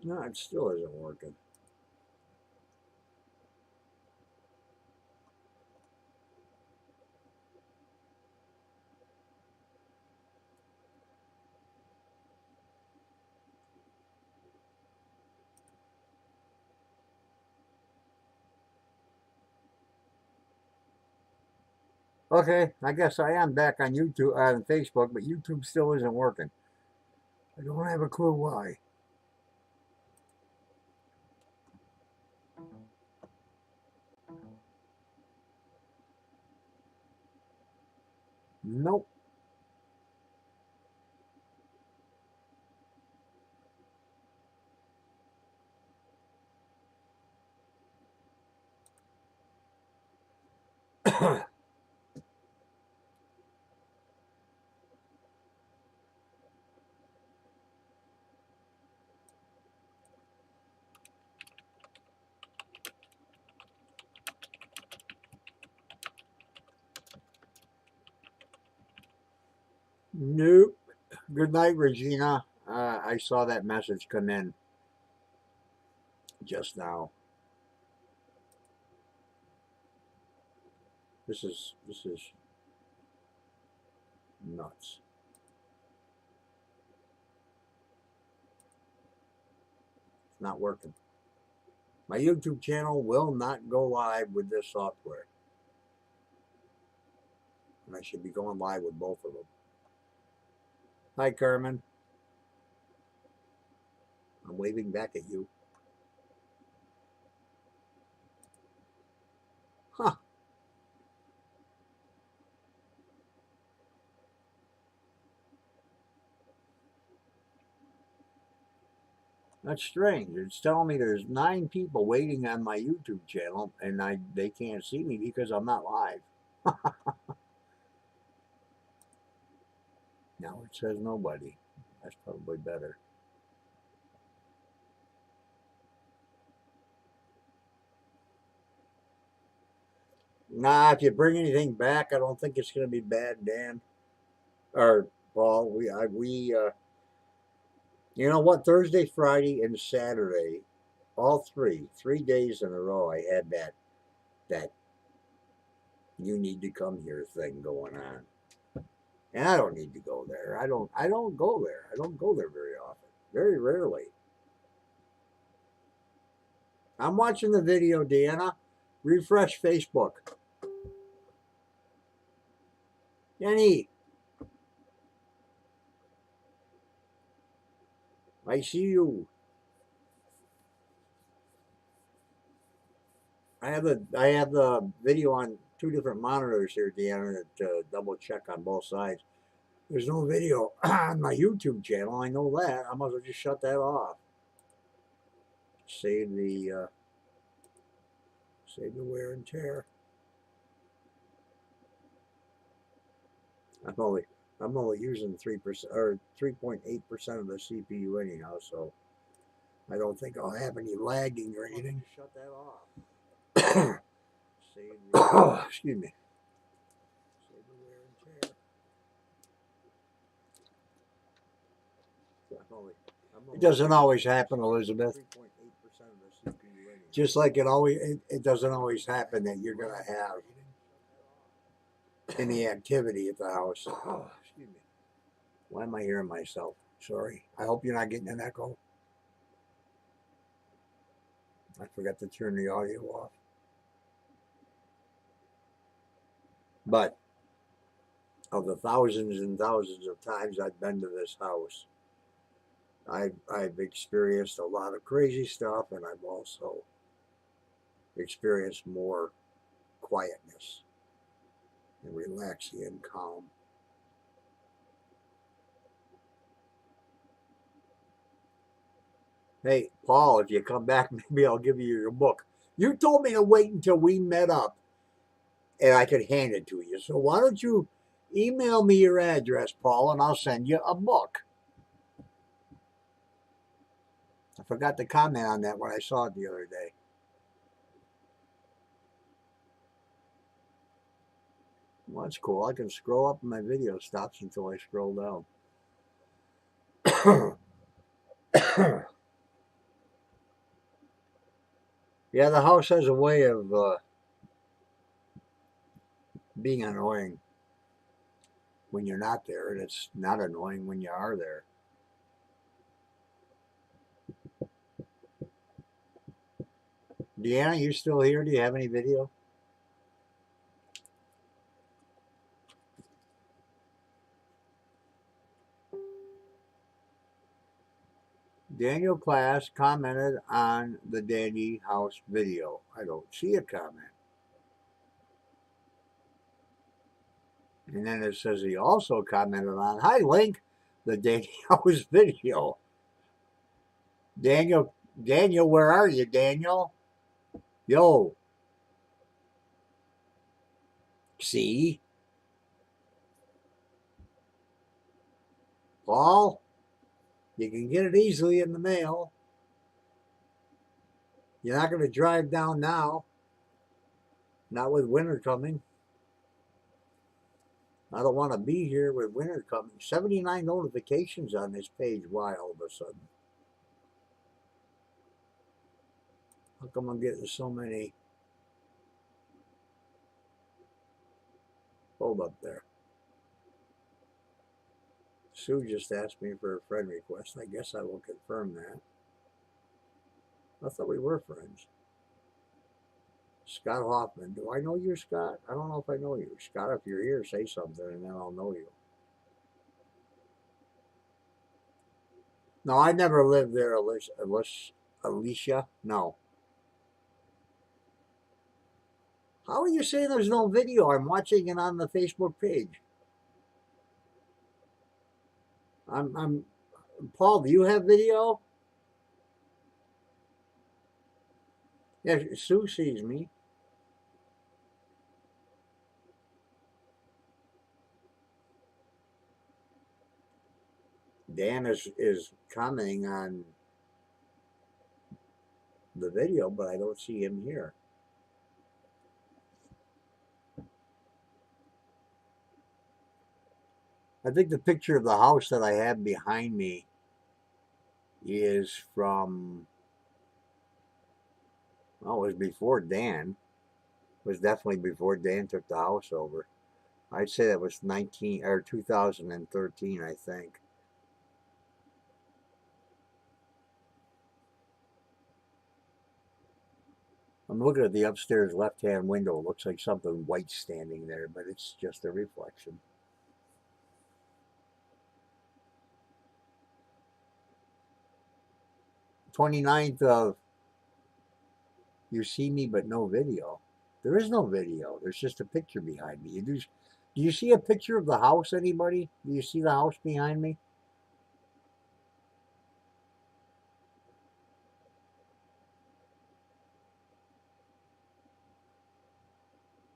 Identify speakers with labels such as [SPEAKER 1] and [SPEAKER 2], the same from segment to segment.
[SPEAKER 1] No, it still isn't working. Okay, I guess I am back on YouTube, on Facebook, but YouTube still isn't working. I don't have a clue why. Nope. Nope. Good night, Regina. I saw that message come in just now. This is nuts. It's not working. My YouTube channel will not go live with this software. And I should be going live with both of them. Hi, Carmen. I'm waving back at you. Huh. That's strange. It's telling me there's 9 people waiting on my YouTube channel, and they can't see me because I'm not live. Now it says nobody. That's probably better. Nah, if you bring anything back, I don't think it's going to be bad, Dan or Paul. You know what? Thursday, Friday, and Saturday, all three days in a row, I had that you need to come here thing going on. And I don't need to go there. I don't go there. I don't go there very often. Very rarely. I'm watching the video, Deanna. Refresh Facebook. Jenny, I see you. I have the video on 2 different monitors here, Deanna, to double check on both sides. There's no video on my YouTube channel. I know that. I might as well just shut that off. Save the wear and tear. I'm only I'm only using 3% or 3.8% of the CPU anyhow, so I don't think I'll have any lagging or anything. Shut that off. Save the excuse me. Save the wear and tear. It doesn't always happen, Elizabeth. 3.8% of the CPU anyhow. Just like it doesn't always happen that you're gonna have any activity at the house. Oh, excuse me. Why am I hearing myself? Sorry. I hope you're not getting an echo. I forgot to turn the audio off. But of the thousands and thousands of times I've been to this house, I've experienced a lot of crazy stuff, and I've also experienced more quietness and relaxing and calm. Hey, Paul, if you come back, maybe I'll give you your book. You told me to wait until we met up and I could hand it to you. So why don't you email me your address, Paul, and I'll send you a book. I forgot to comment on that when I saw it the other day. Well, that's cool. I can scroll up and my video stops until I scroll down. Yeah, the house has a way of being annoying when you're not there, and it's not annoying when you are there. Deanna, you still here? Do you have any video? Daniel Class commented on the Dandy House video. I don't see a comment. And then it says he also commented on, hi, Link, the Dandy House video. Daniel, where are you, Daniel? Yo, see? Paul, you can get it easily in the mail. You're not going to drive down now. Not with winter coming. I don't want to be here with winter coming. 79 notifications on this page. Why all of a sudden? How come I'm getting so many? Hold up there. Sue just asked me for a friend request. I guess I will confirm that. I thought we were friends. Scott Hoffman. Do I know you, Scott? I don't know if I know you. Scott, if you're here, say something and then I'll know you. No, I never lived there, Alicia. No. How are you saying there's no video? I'm watching it on the Facebook page. I'm Paul, do you have video? Yeah, Sue sees me. Dan is commenting on the video, but I don't see him here. I think the picture of the house that I have behind me is from, well, it was before Dan. It was definitely before Dan took the house over. I'd say that was 2013, I think. I'm looking at the upstairs left-hand window. It looks like something white standing there, but it's just a reflection. 29th of, you see me but no video. There is no video. There's just a picture behind me. Do you see a picture of the house, anybody? Do you see the house behind me?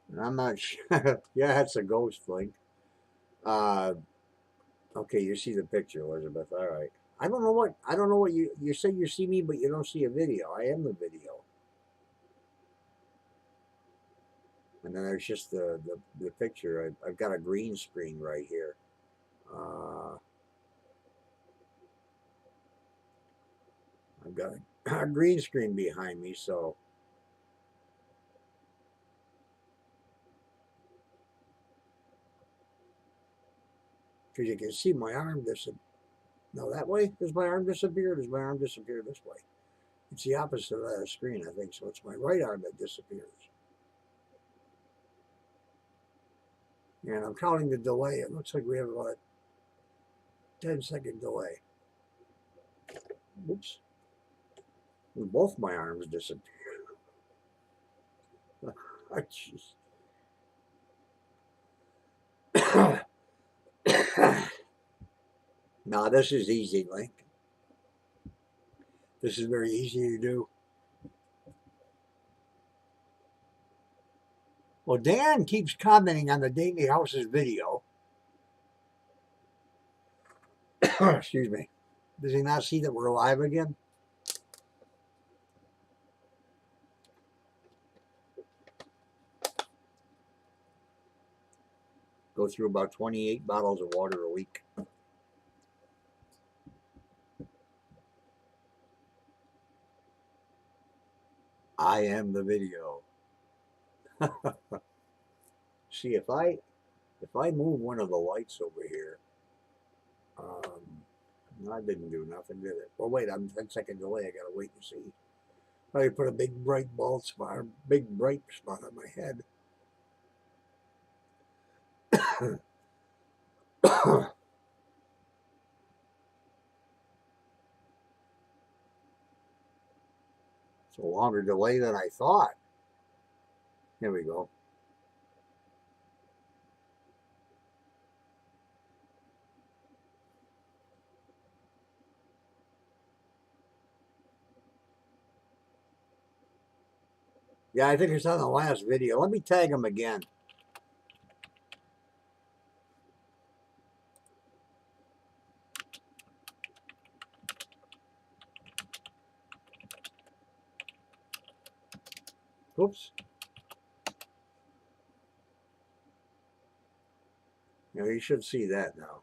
[SPEAKER 1] And I'm not sure. Yeah, that's a ghost link. Okay, you see the picture, Elizabeth. All right. I don't know what you say you see me, but you don't see a video. I am the video. And then there's just the picture. I've got a green screen right here. I've got a green screen behind me, so because you can see my arm disappear. No, that way? Does my arm disappear? Does my arm disappear this way? It's the opposite of that screen, I think. So it's my right arm that disappears. And I'm counting the delay. It looks like we have about a 10-second delay. Oops. And both my arms disappear. Oh, jeez. Now, this is easy, Link. This is very easy to do. Well, Dan keeps commenting on the Dandy House's video. Excuse me. Does he not see that we're live again? Go through about 28 bottles of water a week. I am the video. See, if I move one of the lights over here, no, I didn't do nothing, did it? Well, wait, I'm 10 second delay. I gotta wait and see. I put a big bright bald spot, big bright spot on my head. It's a longer delay than I thought. Here we go. Yeah, I think it's on the last video. Let me tag him again. Oops. Now you should see that now.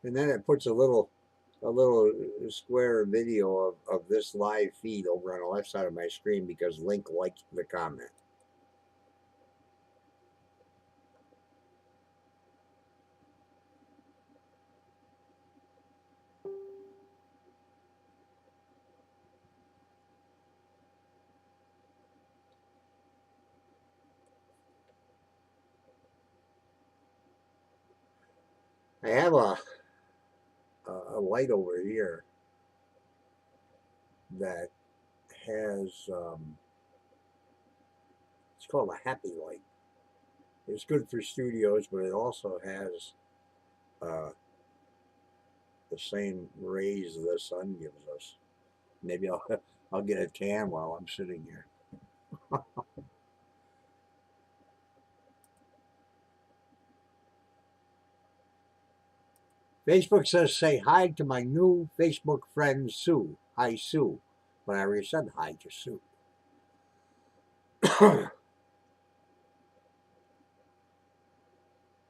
[SPEAKER 1] And then it puts a little square video of this live feed over on the left side of my screen because Link liked the comment. I have a light over here that has it's called a happy light. It's good for studios, but it also has uh, the same rays the sun gives us. Maybe I'll get a tan while I'm sitting here. Facebook says, say hi to my new Facebook friend, Sue. Hi, Sue. But I already said hi to Sue.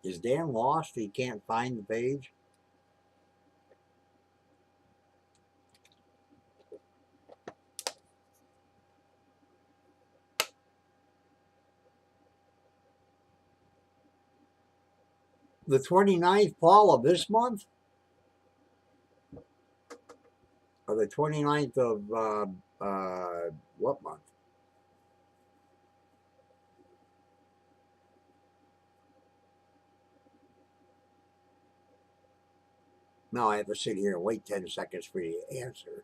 [SPEAKER 1] Is Dan lost? He can't find the page? The 29th, Paul, of this month? Or the 29th of what month? Now I have to sit here and wait 10 seconds for you to answer.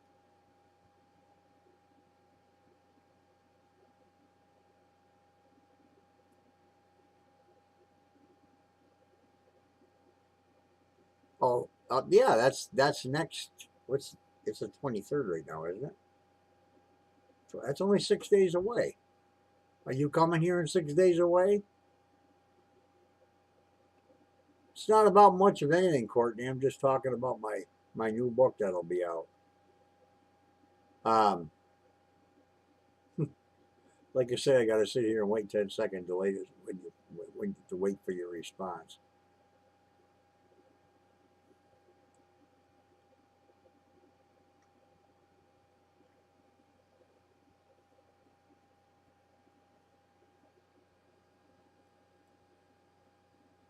[SPEAKER 1] Oh, yeah, that's next. It's the 23rd right now, isn't it? So that's only 6 days away. Are you coming here in 6 days away? It's not about much of anything, Courtney. I'm just talking about my new book that'll be out. Like I say, I got to sit here and wait 10 seconds delay to wait for your response.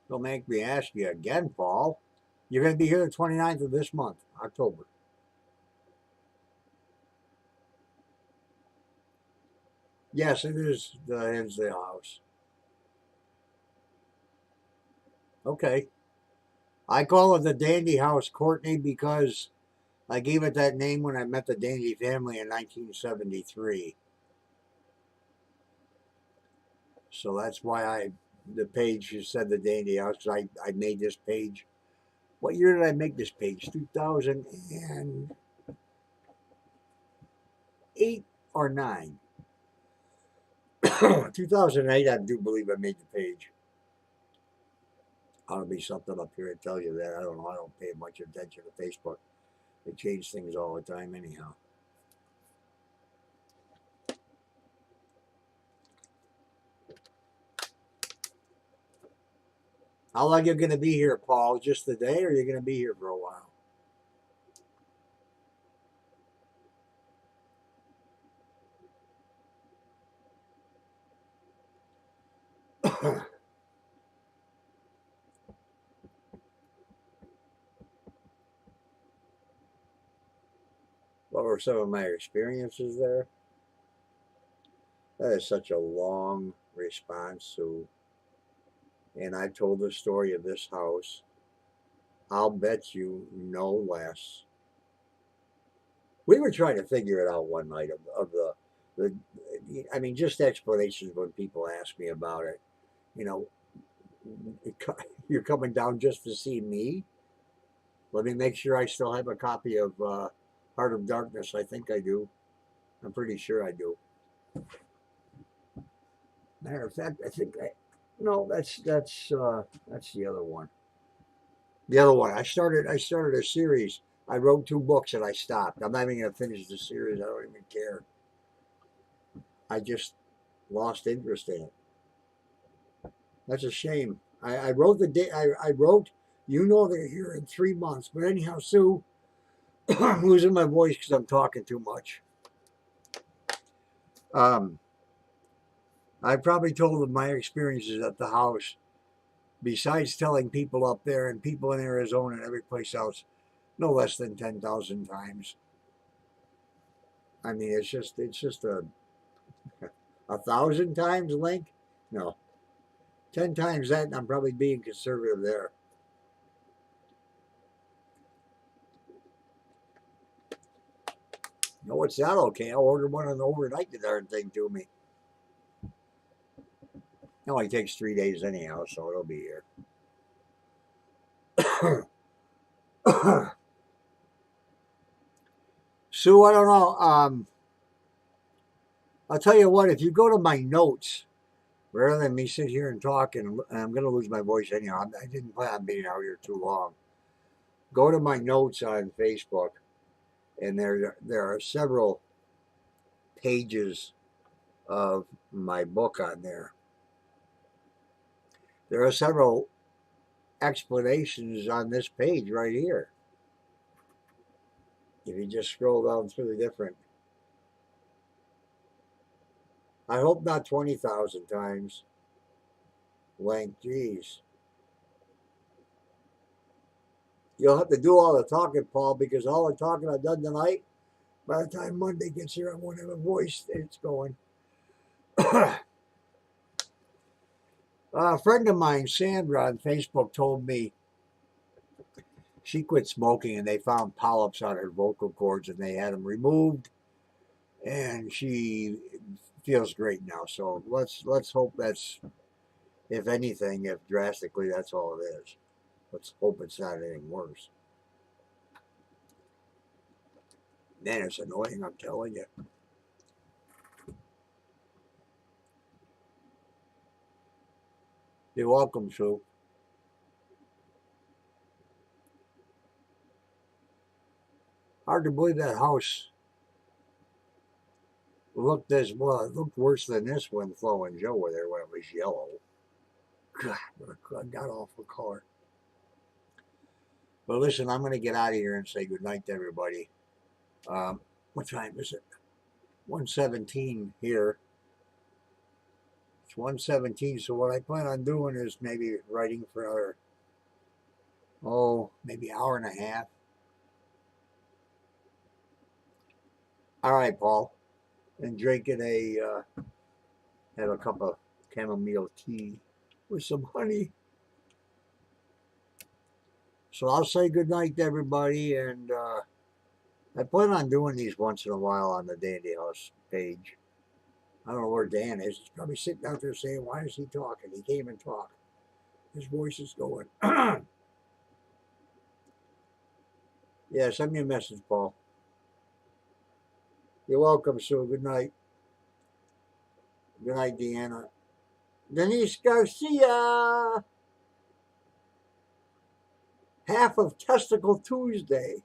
[SPEAKER 1] Don't make me ask you again, Paul. You're going to be here the 29th of this month, October. Yes, it is the Hinsdale House. Okay. I call it the Dandy House, Courtney, because I gave it that name when I met the Dandy family in 1973. So that's why the page said the Dandy House. I made this page. What year did I make this page? 2008 or 9? 2008, I do believe I made the page. Ought to be something up here to tell you that. I don't know. I don't pay much attention to Facebook. They change things all the time, anyhow. How long are you going to be here, Paul? Just a day, or are you going to be here for a while? What were some of my experiences there? That is such a long response, Sue. And I told the story of this house. I'll bet you no less. We were trying to figure it out one night of the I mean, just explanations when people ask me about it. You know, you're coming down just to see me? Let me make sure I still have a copy of Heart of Darkness. I think I do. I'm pretty sure I do. Matter of fact, I think I. No, that's the other one. The other one. I started a series. I wrote 2 books and I stopped. I'm not even gonna finish the series. I don't even care. I just lost interest in it. That's a shame. I wrote the day. I wrote. You know they're here in 3 months. But anyhow, Sue, I'm losing my voice because I'm talking too much. Um, I probably told them my experiences at the house, besides telling people up there and people in Arizona and every place else, no less than 10,000 times. I mean, it's just a thousand times, Link. No, 10 times that, and I'm probably being conservative there. No, it's not okay. I'll order one and overnight the darn thing to me. It only takes 3 days anyhow, so it'll be here. Sue, I don't know. I'll tell you what. If you go to my notes, rather than me sit here and talk, and I'm going to lose my voice anyhow. I didn't plan on being out here too long. Go to my notes on Facebook, and there are several pages of my book on there. There are several explanations on this page right here. If you just scroll down through the different, I hope not 20,000 times. Length, geez. You'll have to do all the talking, Paul, because all the talking I've done tonight, by the time Monday gets here, I won't have a voice. It's going. A friend of mine, Sandra, on Facebook told me she quit smoking and they found polyps on her vocal cords and they had them removed, and she feels great now. So let's hope that's, if anything, if drastically that's all it is. Let's hope it's not anything worse. Man, it's annoying, I'm telling you. You're welcome, Sue. Hard to believe that house looked as well. It looked worse than this when Flo and Joe were there when it was yellow. God, what a god awful color. But listen, I'm going to get out of here and say goodnight to everybody. What time is it? 1:17 here. It's 1:17. So what I plan on doing is maybe writing for another, maybe hour and a half. All right, Paul. And drinking have a cup of chamomile tea with some honey. So I'll say goodnight to everybody, and I plan on doing these once in a while on the Dandy House page. I don't know where Dan is. He's probably sitting out there saying, why is he talking? He can't even talk. His voice is going. Yeah, send me a message, Paul. You're welcome, Sue. Good night. Good night, Deanna. Denise Garcia. Half of Testicle Tuesday.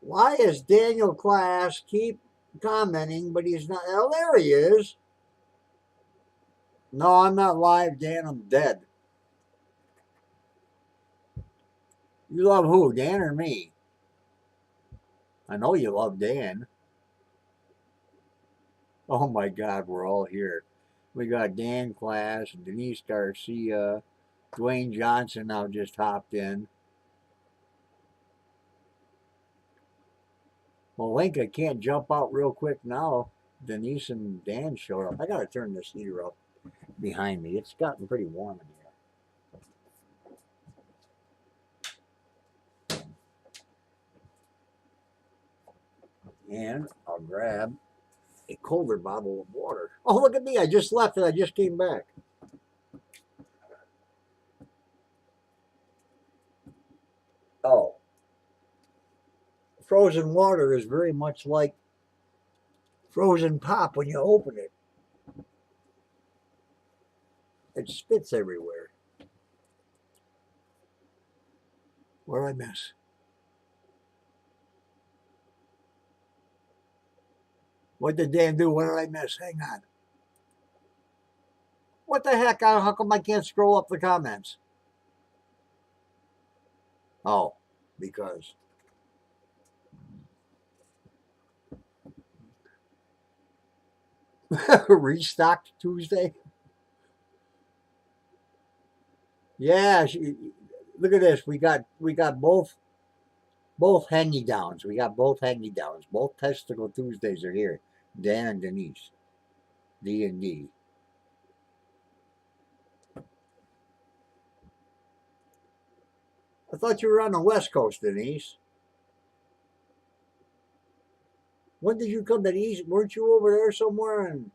[SPEAKER 1] Why is Daniel Class keep commenting, but he's not? Oh, there he is. No, I'm not live, Dan. I'm dead. You love who, Dan or me? I know you love Dan. Oh my God, we're all here. We got Dan Class, Denise Garcia, Dwayne Johnson now just hopped in. Well, Linka can't jump out real quick now. Denise and Dan showed up. I gotta turn this heater up behind me. It's gotten pretty warm in here. And I'll grab a colder bottle of water. Oh, look at me. I just left and I just came back. Oh, frozen water is very much like frozen pop when you open it. It spits everywhere. What did I miss? What did Dan do? What did I miss? Hang on. What the heck? How come I can't scroll up the comments? Oh, because restocked Tuesday. Yeah, look at this. We got both hangy downs. We got both hangy downs. Both Testicle Tuesdays are here. Dan and Denise, D&D. I thought you were on the West Coast, Denise. When did you come to the East? Weren't you over there somewhere? And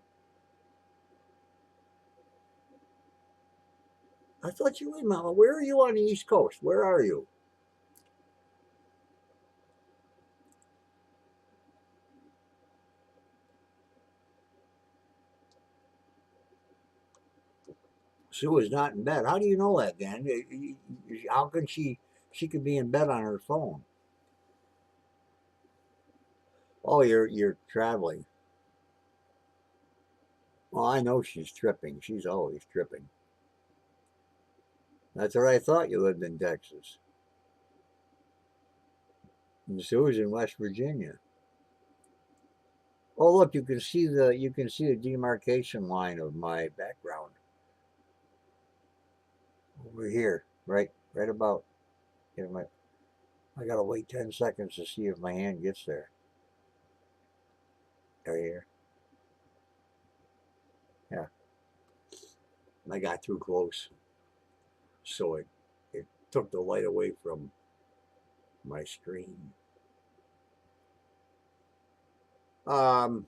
[SPEAKER 1] I thought you were. Mama, where are you on the East Coast? Where are you? Sue is not in bed. How do you know that, Dan? How can she? She could be in bed on her phone. Oh, you're traveling. Well, I know she's tripping. She's always tripping. That's what I thought you lived in Texas. And Sue's in West Virginia. Oh, look, you can see the demarcation line of my background over here, right about. You know, I gotta wait 10 seconds to see if my hand gets there. Right here. Yeah, I got too close, so it took the light away from my screen. Um,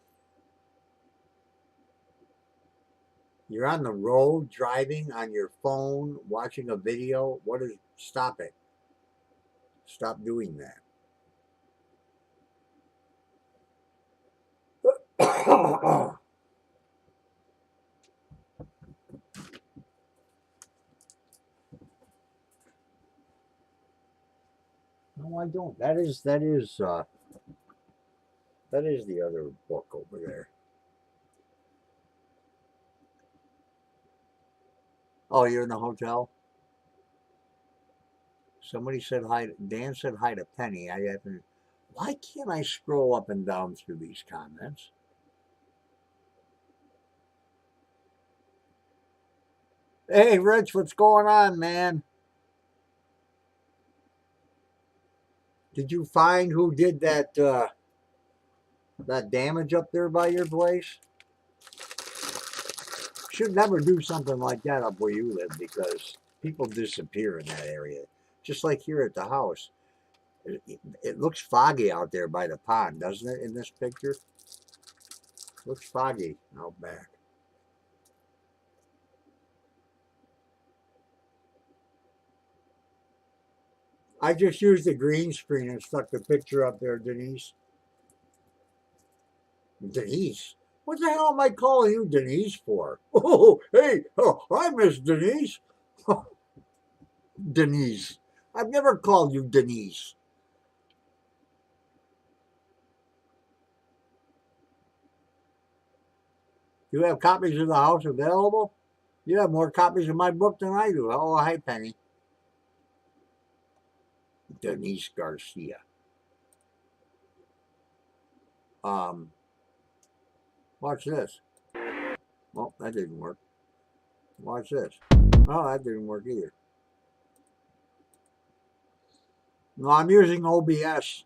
[SPEAKER 1] you're on the road driving on your phone, watching a video. What is? Stop it! Stop doing that. No, I don't. That is the other book over there. Oh, you're in the hotel. Somebody said hi. Dan said hi to Penny. I haven't. Why can't I scroll up and down through these comments? Hey, Rich, what's going on, man? Did you find who did that damage up there by your place? Should never do something like that up where you live because people disappear in that area. Just like here at the house. It looks foggy out there by the pond, doesn't it, in this picture? Looks foggy out back. I just used the green screen and stuck the picture up there, Denise. Denise? What the hell am I calling you Denise for? Oh, hey, oh, hi, Miss Denise. Denise. I've never called you Denise. You have copies of the house available? You have more copies of my book than I do. Oh, hi, Penny. Denise Garcia. Watch this. Well, that didn't work. Watch this. Oh, that didn't work either. No, I'm using OBS,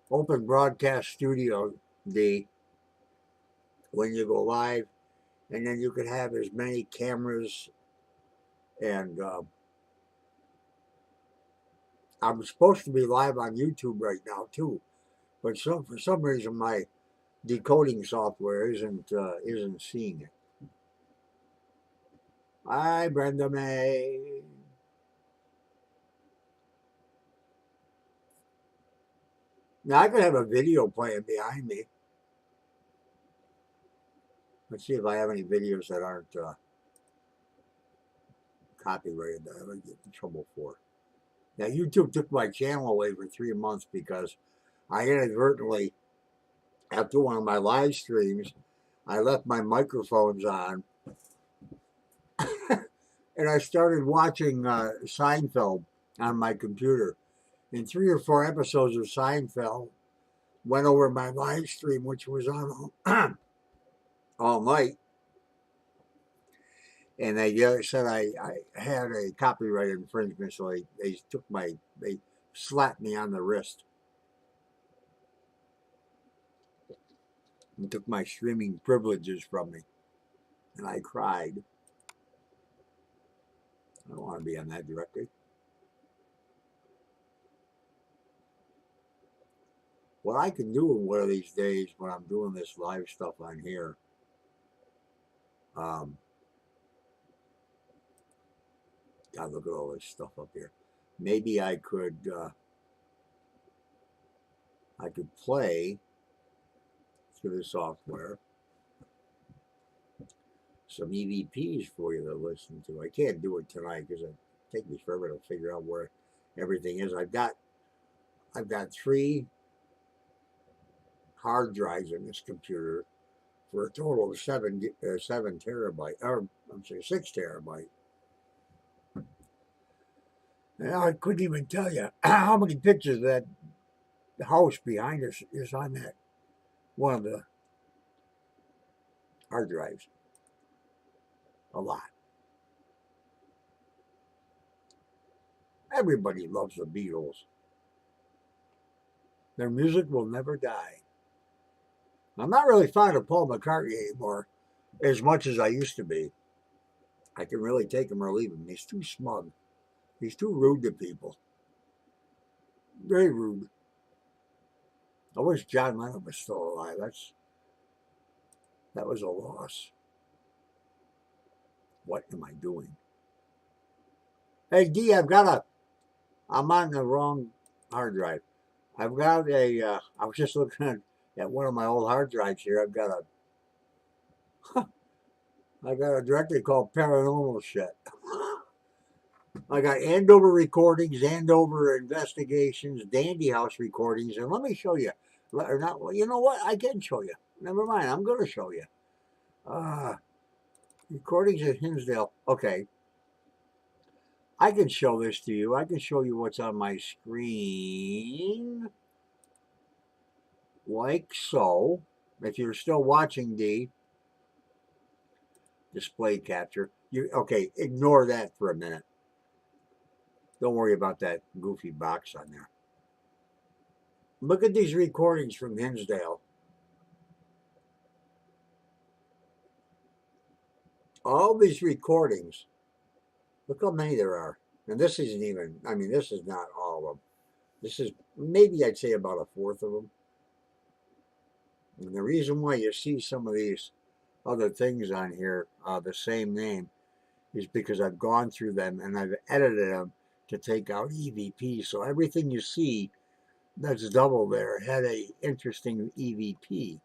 [SPEAKER 1] Open Broadcast Studio D, when you go live, and then you can have as many cameras. And I'm supposed to be live on YouTube right now too, but for some reason my decoding software isn't seeing it. Hi, Brenda May. Now I could have a video playing behind me. Let's see if I have any videos that aren't copyrighted that I would get in trouble for. Now YouTube took my channel away for 3 months because I inadvertently, after one of my live streams, I left my microphones on and I started watching Seinfeld on my computer. And 3 or 4 episodes of Seinfeld went over my live stream, which was on all night. And they said I had a copyright infringement, so they slapped me on the wrist and took my streaming privileges from me. And I cried. I don't want to be on that directory. What I can do one of these days when I'm doing this live stuff on here, God, look at all this stuff up here. Maybe I could play through the software some EVPs for you to listen to. I can't do it tonight because it takes me forever to figure out where everything is. I've got 3 hard drives in this computer for a total of 7 terabyte, or I'm sorry, 6 terabyte. And I couldn't even tell you how many pictures that the house behind us is on that one of the hard drives. A lot. Everybody loves the Beatles. Their music will never die. I'm not really fond of Paul McCartney anymore as much as I used to be. I can really take him or leave him. He's too smug. He's too rude to people. Very rude. I wish John Lennon was still alive. That was a loss. What am I doing? Hey, D, I'm on the wrong hard drive. I've got I was just looking at one of my old hard drives here. I've got a directory called Paranormal Shit. I got Andover recordings, Andover investigations, Dandy House recordings, and let me show you. Or not, you know what? I can show you. Never mind. I'm going to show you. Recordings at Hinsdale. Okay. I can show this to you. I can show you what's on my screen. Like so. If you're still watching, D, display capture. Okay, ignore that for a minute. Don't worry about that goofy box on there. Look at these recordings from Hinsdale. All these recordings, look how many there are. And this isn't even, I mean, this is not all of them. This is maybe I'd say about a fourth of them. And the reason why you see some of these other things on here, the same name, is because I've gone through them and I've edited them to take out EVP. So everything you see that's double there had a interesting EVP.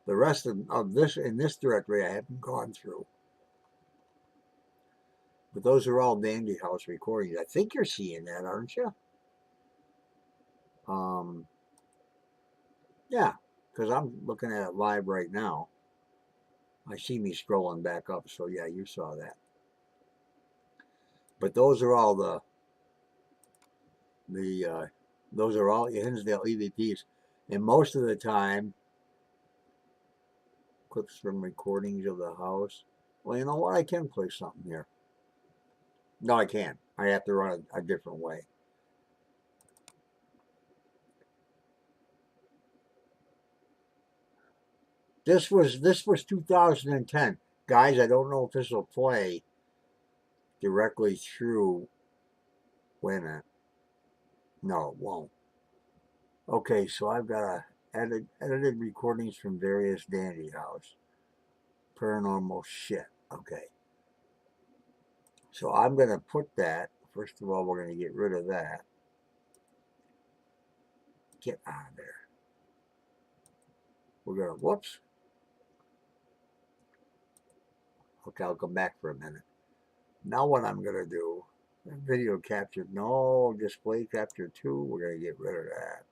[SPEAKER 1] The rest of this in this directory I haven't gone through. But those are all Dandy House recordings. I think you're seeing that, aren't you? Yeah, because I'm looking at it live right now. I see me scrolling back up, so yeah, you saw that. But those are all the The those are all Hinsdale EVPs, and most of the time, clips from recordings of the house. Well, you know what? I can play something here. No, I can't. I have to run a different way. This was 2010, guys. I don't know if this will play directly through. Wait a minute. No, it won't. Okay, so I've got edited recordings from various Dandy House. Paranormal shit. Okay. So I'm going to put that. First of all, we're going to get rid of that. Get out of there. We're going to, whoops. Okay, I'll come back for a minute. Now what I'm going to do, video capture, no, display capture 2, we're going to get rid of that.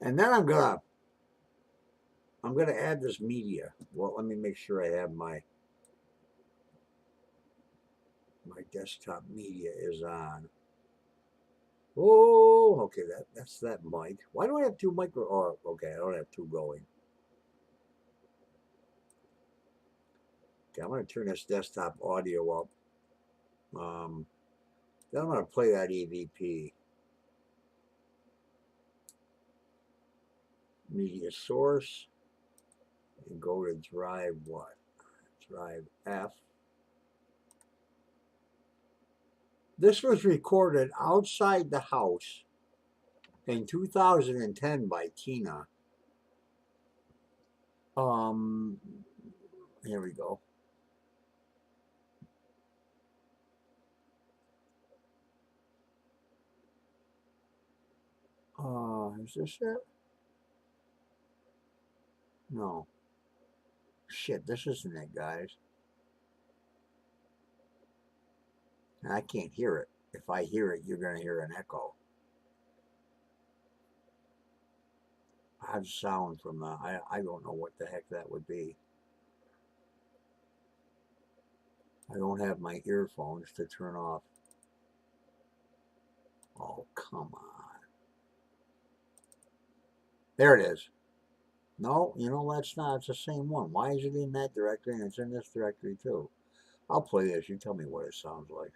[SPEAKER 1] And then I'm going to add this media. Well, let me make sure I have my desktop media is on. Oh, okay, that's that mic. Why do I have two micro? Oh, okay, I don't have two going. Okay, I'm going to turn this desktop audio up. Then I'm going to play that EVP. Media source. And go to drive what? Drive F. This was recorded outside the house in 2010 by Tina. Here we go. Is this it? No. Shit, this isn't it, guys. And I can't hear it. If I hear it, you're going to hear an echo. Odd sound from the, I don't know what the heck that would be. I don't have my earphones to turn off. Oh, come on. There it is. No, you know, that's not. It's the same one. Why is it in that directory and it's in this directory too? I'll play this. You tell me what it sounds like.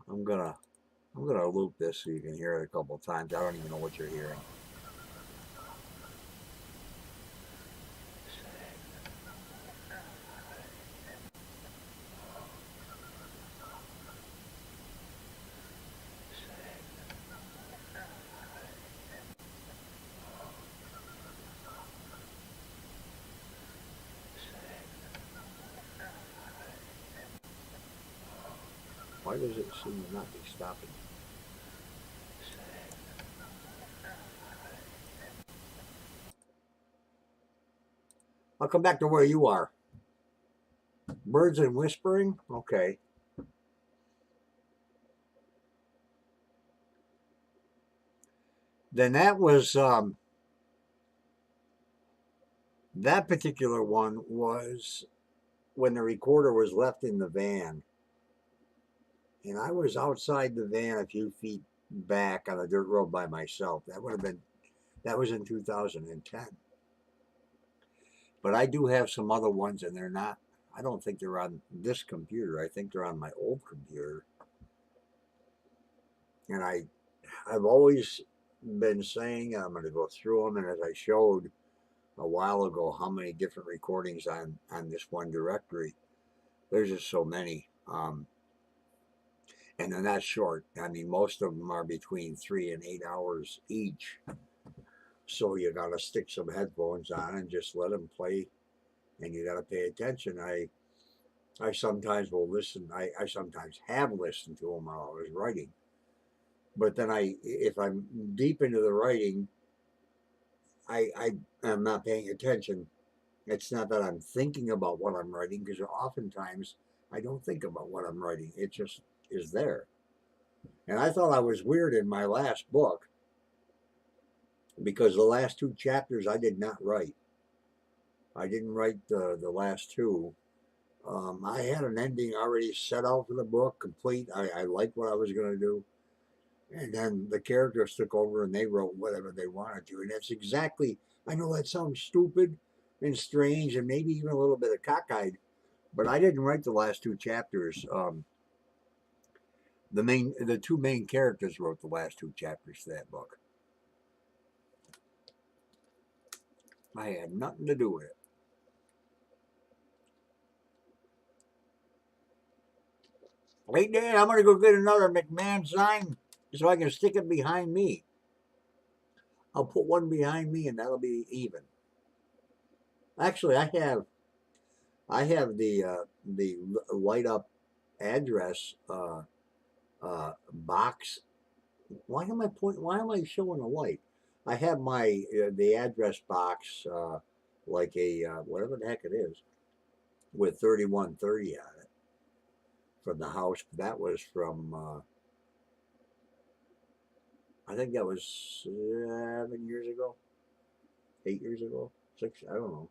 [SPEAKER 1] I'm gonna loop this so you can hear it a couple times. I don't even know what you're hearing. Why does it seem to not be stopping? I'll come back to where you are. Birds and whispering? Okay. Then that was, that particular one was when the recorder was left in the van. And I was outside the van a few feet back on a dirt road by myself. That was in 2010. But I do have some other ones, and they're not, I don't think they're on this computer. I think they're on my old computer. And I've always been saying I'm going to go through them, and as I showed a while ago how many different recordings on this one directory, there's just so many. And they're not short. I mean, most of them are between 3 and 8 hours each. So you got to stick some headphones on and just let them play, and you got to pay attention. I sometimes will listen. I sometimes have listened to them while I was writing. But then if I'm deep into the writing, I am not paying attention. It's not that I'm thinking about what I'm writing, because oftentimes I don't think about what I'm writing. It just is there. And I thought I was weird in my last book because the last two chapters I did not write. I didn't write the last two. I had an ending already set out for the book, complete. I liked what I was going to do. And then the characters took over and they wrote whatever they wanted to. And that's exactly, I know that sounds stupid and strange and maybe even a little bit of cockeyed, but I didn't write the last two chapters. The two main characters wrote the last two chapters to that book. I had nothing to do with it. Hey, Dan, I'm going to go get another McMahon sign so I can stick it behind me. I'll put one behind me and that'll be even. Actually, I have the light up address box. Why am I showing a light? I have my the address box like a whatever the heck it is with 3130 on it from the house. That was from I think that was 7 years ago, 8 years ago, six. I don't know.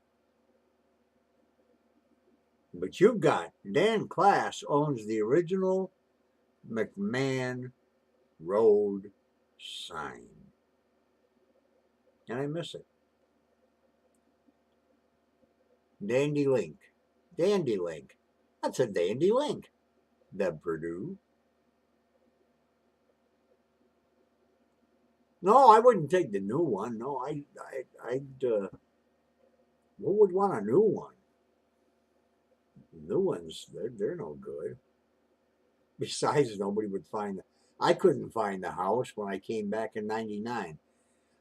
[SPEAKER 1] But you've got Dan Class owns the original McMahon Road sign. And I miss it. Dandy Link. Dandy Link. That's a dandy link. Deb Purdue. No, I wouldn't take the new one. No, I'd who would want a new one? New ones, they're no good. Besides, nobody would find. I couldn't find the house when I came back in '99.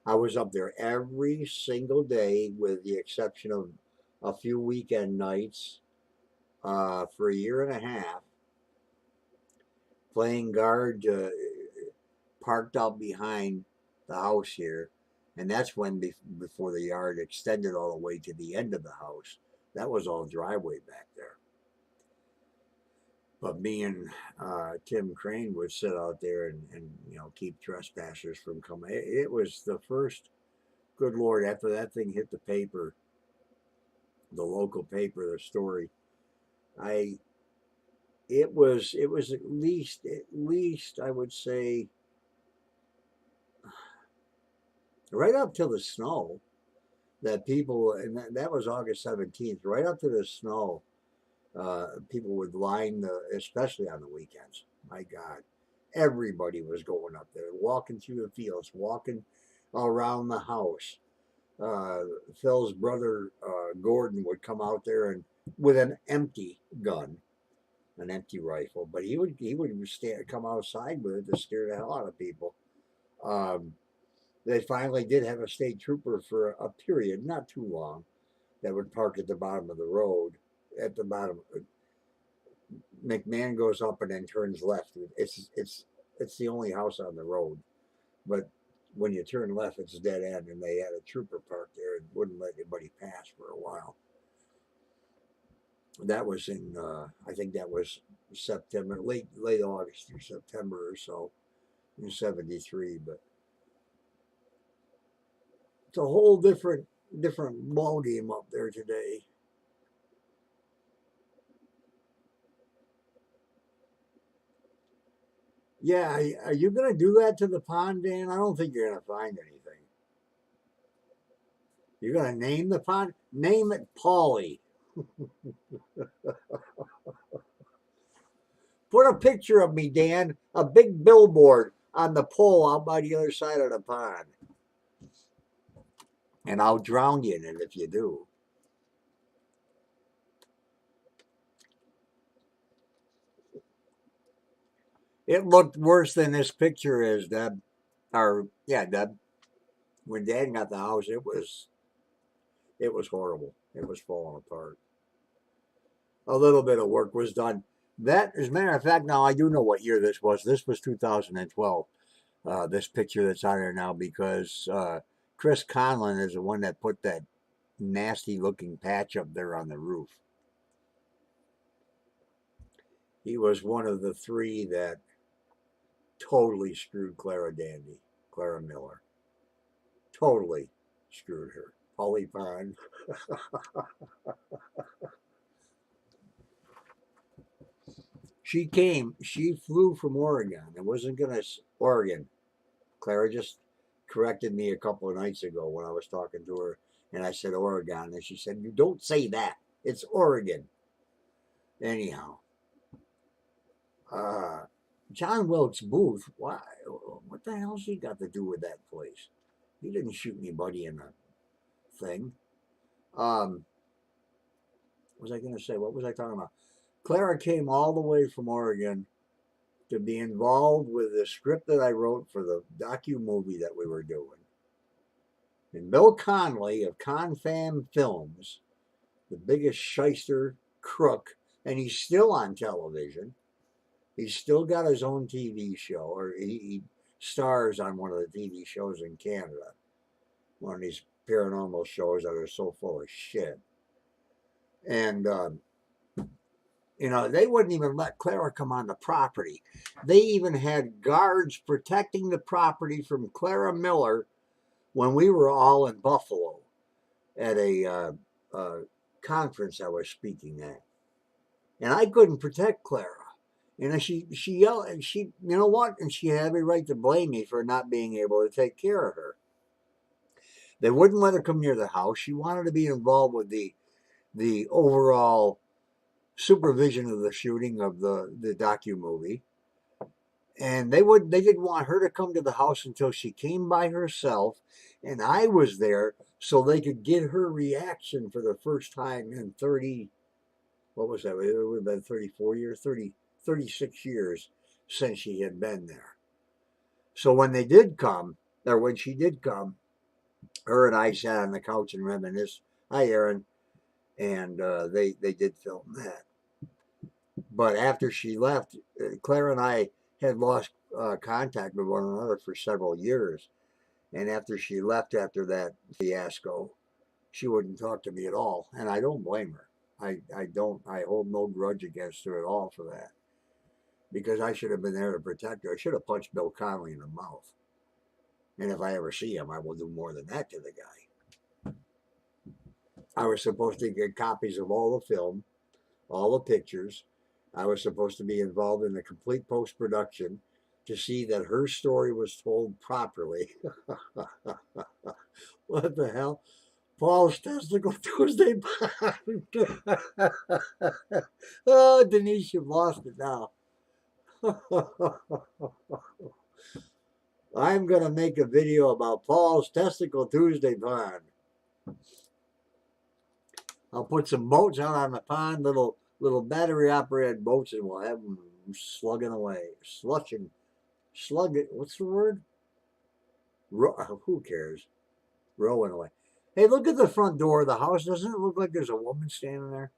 [SPEAKER 1] I was up there every single day, with the exception of a few weekend nights, for a year and a half, playing guard, parked out behind the house here. And that's when, before the yard extended all the way to the end of the house. That was all driveway back there. But me and Tim Crane would sit out there and keep trespassers from coming. It was the first, good Lord, after that thing hit the paper, the local paper, the story, I it was at least I would say right up till the snow, that people, and that was August 17th, right up to the snow, people would line especially on the weekends. My God, everybody was going up there, walking through the fields, walking around the house. Uh, Phil's brother Gordon would come out there and with an empty gun, an empty rifle, but he would come outside with it to scare the hell out of people. Um, they finally did have a state trooper for a period, not too long, that would park at the bottom of the road. At the bottom, McMahon goes up and then turns left. It's the only house on the road, but when you turn left, it's a dead end, and they had a trooper parked there and wouldn't let anybody pass for a while. That was in I think that was September, late August or September or so, in '73. But it's a whole different ball game up there today. Yeah, are you going to do that to the pond, Dan? I don't think you're going to find anything. You're going to name the pond? Name it Polly. Put a picture of me, Dan, a big billboard on the pole out by the other side of the pond. And I'll drown you in it if you do. It looked worse than this picture is, Deb. Or yeah, Deb. When Dad got the house, it was horrible. It was falling apart. A little bit of work was done. That, as a matter of fact, now I do know what year this was. This was 2012. This picture that's on there now, because Chris Conlon is the one that put that nasty looking patch up there on the roof. He was one of the three that totally screwed Clara Dandy, Clara Miller. Totally screwed her. Polly Pond. She flew from Oregon. It wasn't going to, Oregon. Clara just corrected me a couple of nights ago when I was talking to her and I said Oregon. And she said, "You don't say that. It's Oregon." Anyhow, uh, John Wilkes Booth, why? What the hell's he got to do with that place? He didn't shoot anybody in the thing. What was I going to say? What was I talking about? Clara came all the way from Oregon to be involved with the script that I wrote for the docu movie that we were doing. And Bill Connolly of Confam Films, the biggest shyster crook, and he's still on television. He's still got his own TV show, or he stars on one of the TV shows in Canada. One of these paranormal shows that are so full of shit. And, they wouldn't even let Clara come on the property. They even had guards protecting the property from Clara Miller when we were all in Buffalo at a conference I was speaking at. And I couldn't protect Clara. And she yelled, and she, you know what? And she had every right to blame me for not being able to take care of her. They wouldn't let her come near the house. She wanted to be involved with the overall supervision of the shooting of the docu movie. And they didn't want her to come to the house until she came by herself, and I was there so they could get her reaction for the first time in 30, what was that? It would have been 34 years, 36 years since she had been there. So when they did come, or when she did come, her and I sat on the couch and reminisced. Hi, Aaron. And they did film that. But after she left, Clara and I had lost contact with one another for several years. And after she left after that fiasco, she wouldn't talk to me at all. And I don't blame her. I hold no grudge against her at all for that. Because I should have been there to protect her. I should have punched Bill Connolly in the mouth. And if I ever see him, I will do more than that to the guy. I was supposed to get copies of all the film, all the pictures. I was supposed to be involved in the complete post-production to see that her story was told properly. What the hell? Paul's Testicle Tuesday. Oh, Denise, you've lost it now. I'm going to make a video about Paul's Testicle Tuesday pond. I'll put some boats out on the pond, little battery operated boats, and we'll have them slugging away. Slugging. What's the word? Who cares? Rowing away. Hey, look at the front door of the house. Doesn't it look like there's a woman standing there?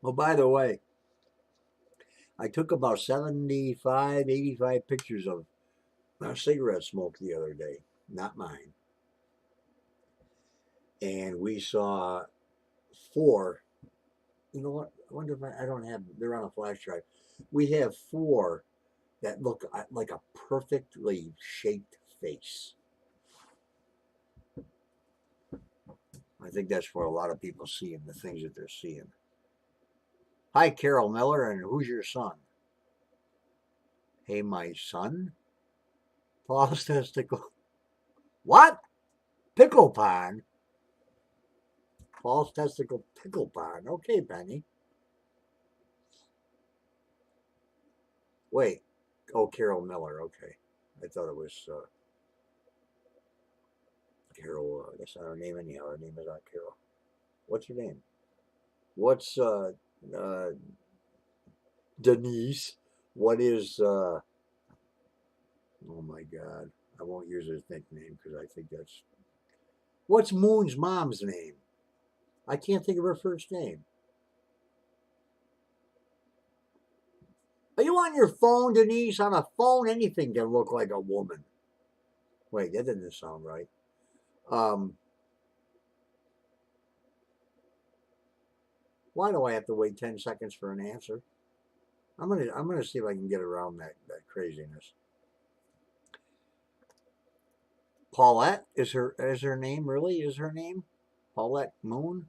[SPEAKER 1] Oh, by the way, I took about 75, 85 pictures of cigarette smoke the other day. Not mine. And we saw 4. You know what? I wonder if I don't have, they're on a flash drive. We have 4 that look like a perfectly shaped face. I think that's what a lot of people see in the things that they're seeing. Hi, Carol Miller, and who's your son? Hey, my son? Paul's Testicle. What? Pickle Pond? Paul's Testicle Pickle Pond. Okay, Penny. Wait. Oh, Carol Miller. Okay. I thought it was Carol. That's not her name anyhow. Her name is not Carol. What's her name? What's Denise? What is oh my God. I won't use her nickname because I think that's, what's Moon's mom's name? I can't think of her first name. Are you on your phone, Denise? On a phone, anything can look like a woman. Wait, that didn't sound right. Why do I have to wait 10 seconds for an answer? I'm gonna see if I can get around that craziness. Paulette is her name, really? Is her name Paulette Moon?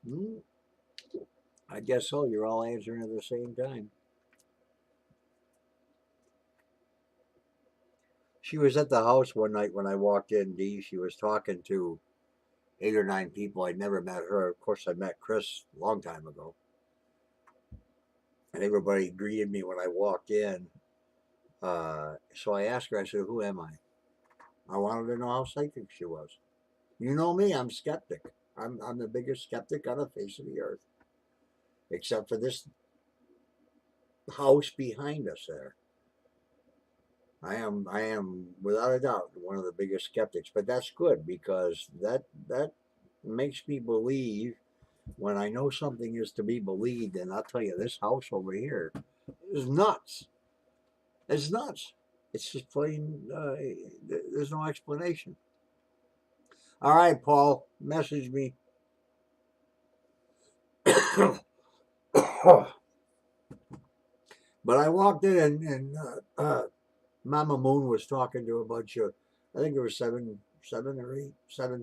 [SPEAKER 1] Hmm? I guess so. You're all answering at the same time. She was at the house one night when I walked in, Dee. She was talking to 8 or 9 people. I'd never met her. Of course, I met Chris a long time ago. And everybody greeted me when I walked in. So I asked her, I said, who am I? I wanted to know how psychic she was. You know me, I'm skeptic. I'm the biggest skeptic on the face of the earth, except for this house behind us there. I am without a doubt one of the biggest skeptics, but that's good because that makes me believe when I know something is to be believed. And I'll tell you, this house over here is nuts. It's nuts. It's just plain. There's no explanation. All right, Paul, message me. But I walked in and Mama Moon was talking to a bunch of, I think there were seven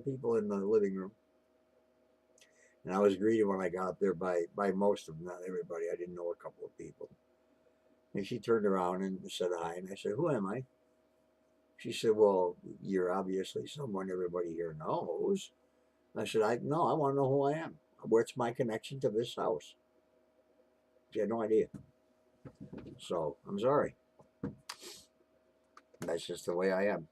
[SPEAKER 1] people in the living room. And I was greeted when I got there by most of them, not everybody. I didn't know a couple of people. And she turned around and said hi. And I said, who am I? She said, well, you're obviously someone everybody here knows. I said, no, I want to know who I am. What's my connection to this house? She had no idea. So I'm sorry. That's just the way I am.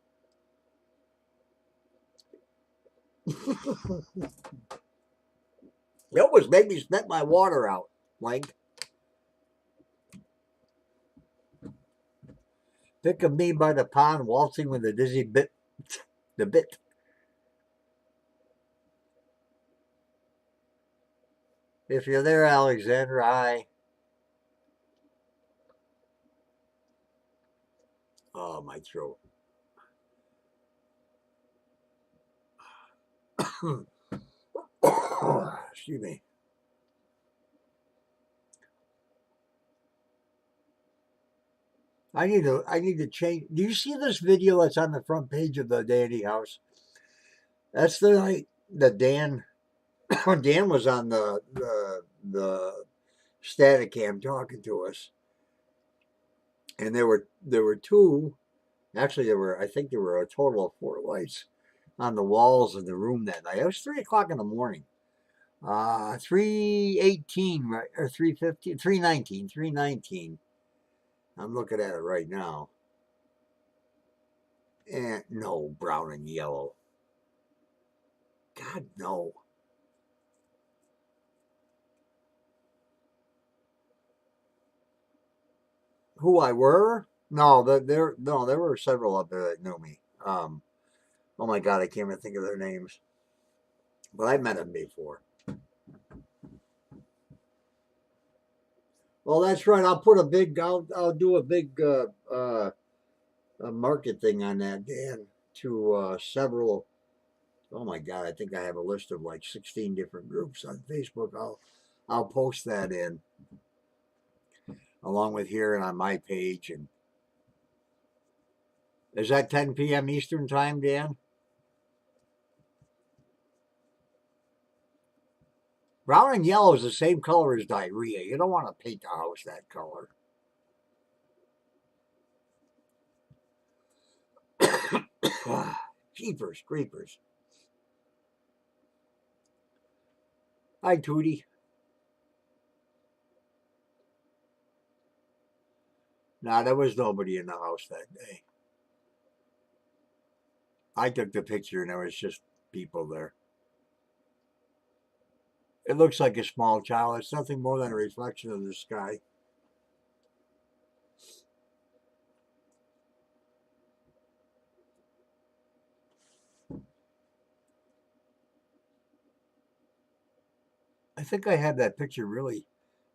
[SPEAKER 1] It almost made me spit my water out. Like, think of me by the pond waltzing with a dizzy bit. The bit. If you're there, Alexander, I. Oh, my throat. Excuse me. I need to change. Do you see this video that's on the front page of the Dandy House? That's the night that Dan Dan was on the static cam talking to us, and there were two. Actually, I think there were a total of 4 lights on the walls of the room that night. It was 3 o'clock in the morning. 3:18, right, or 3:15, 3:19, 3:19. I'm looking at it right now. And no, brown and yellow. God, no. Who I were? No, there were several up there that knew me. Oh my God, I can't even think of their names. But I met them before. Well, that's right. I'll do a big market thing on that, Dan, to several. Oh my God, I think I have a list of like 16 different groups on Facebook. I'll post that in along with here and on my page. And is that 10 p.m. Eastern time, Dan? Brown and yellow is the same color as diarrhea. You don't want to paint the house that color. Jeepers creepers. Hi, Tootie. Nah, there was nobody in the house that day. I took the picture and there was just people there. It looks like a small child. It's nothing more than a reflection of the sky. I think I have that picture really.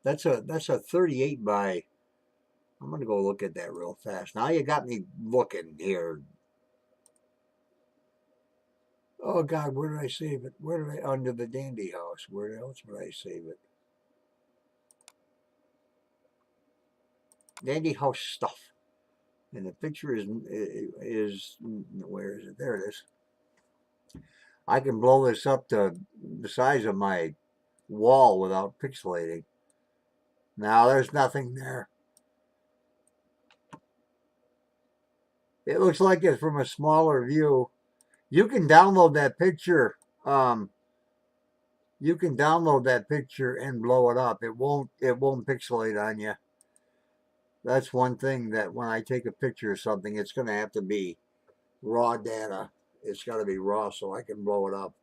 [SPEAKER 1] That's a 38 by. I'm gonna go look at that real fast. Now you got me looking here. Oh God, where did I save it? Where did I under the Dandy House? Where else would I save it? Dandy house stuff. And the picture is where is it? There it is. I can blow this up to the size of my wall without pixelating. Now there's nothing there. It looks like it's from a smaller view. You can download that picture. You can download that picture and blow it up. It won't pixelate on you. That's one thing that when I take a picture of something, it's going to have to be raw data. It's got to be raw so I can blow it up,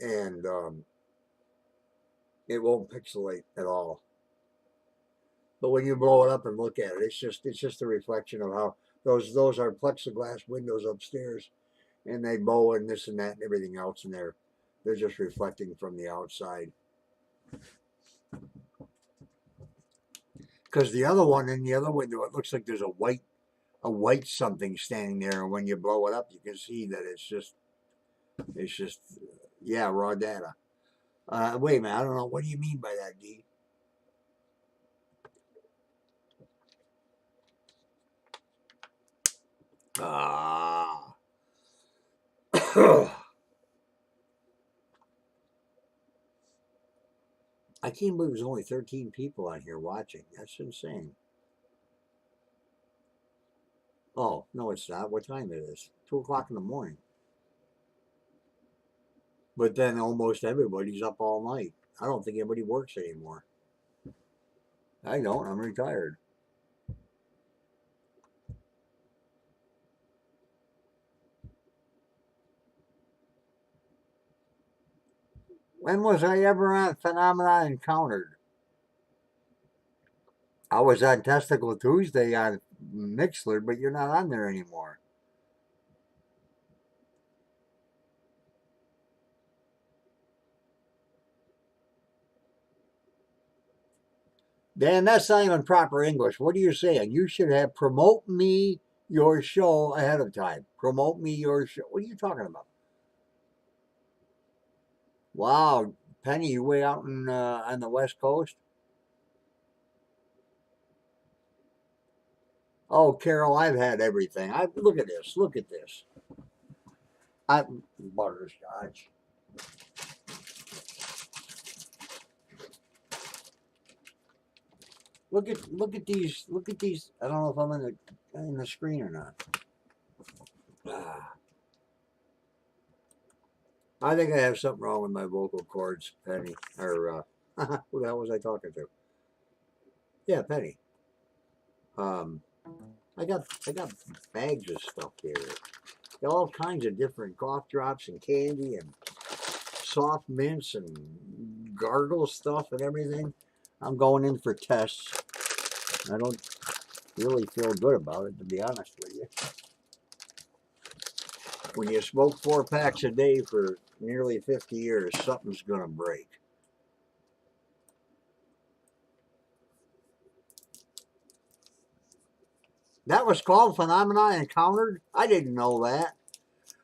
[SPEAKER 1] and it won't pixelate at all. But when you blow it up and look at it, it's just a reflection of how those are plexiglass windows upstairs, and they bow and this and that and everything else, and they're just reflecting from the outside. Because the other one in the other window, it looks like there's a white something standing there, and when you blow it up, you can see that it's just yeah, raw data. Wait a minute, I don't know. What do you mean by that, D? Ah. I can't believe there's only 13 people on here watching. That's insane. Oh, no, it's not. What time it is? 2 o'clock in the morning. But then almost everybody's up all night. I don't think anybody works anymore. I don't. I'm retired. When was I ever on Phenomena Encountered? I was on Testicle Tuesday on Mixler, but you're not on there anymore. Dan, that's not even proper English. What are you saying? You should have promote me your show ahead of time. Promote me your show. What are you talking about? Wow, Penny, you way out on the West Coast? Oh, Carol, I've had everything. Look at this. Look at this. I butterscotch. Look at these. Look at these. I don't know if I'm in the screen or not. Ah, I think I have something wrong with my vocal cords, Penny. Or who the hell was I talking to? Yeah, Penny. Um, I got bags of stuff here. Got all kinds of different cough drops and candy and soft mints and gargle stuff and everything. I'm going in for tests. I don't really feel good about it, to be honest with you. When you smoke 4 packs a day for nearly 50 years, something's going to break. That was called Phenomena Encountered? I didn't know that.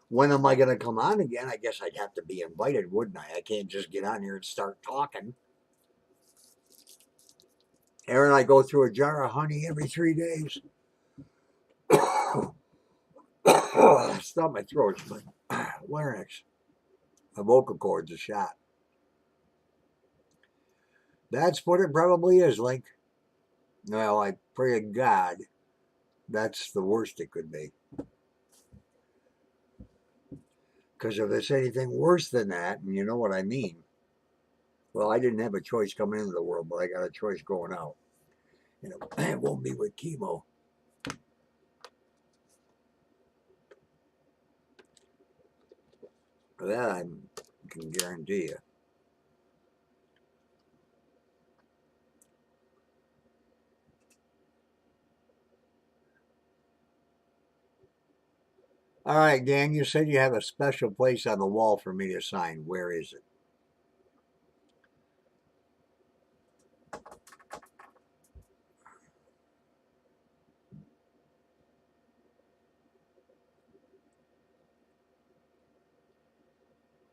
[SPEAKER 1] When am I going to come on again? I guess I'd have to be invited, wouldn't I? I can't just get on here and start talking. Aaron, I go through a jar of honey every 3 days. Stop my throat, but larynx. My vocal cords are shot. That's what it probably is, Link. Well, I pray to God that's the worst it could be. Because if it's anything worse than that, and you know what I mean, well, I didn't have a choice coming into the world, but I got a choice going out. And it won't be with chemo. That I can guarantee you. All right, Dan, you said you have a special place on the wall for me to sign. Where is it?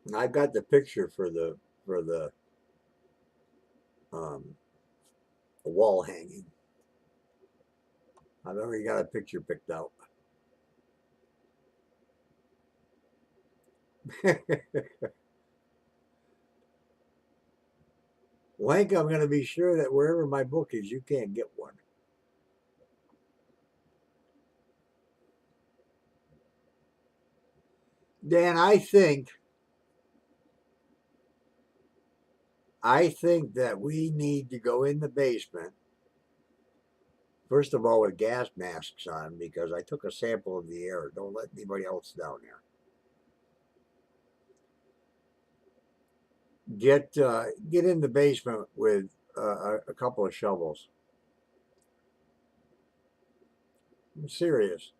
[SPEAKER 1] And I've got the picture for um, the wall hanging. I've already got a picture picked out. Link, I'm going to be sure that wherever my book is, you can't get one. Dan, I think that we need to go in the basement, first of all, with gas masks on, because I took a sample of the air. Don't let anybody else down there. Get in the basement with a couple of shovels. I'm serious.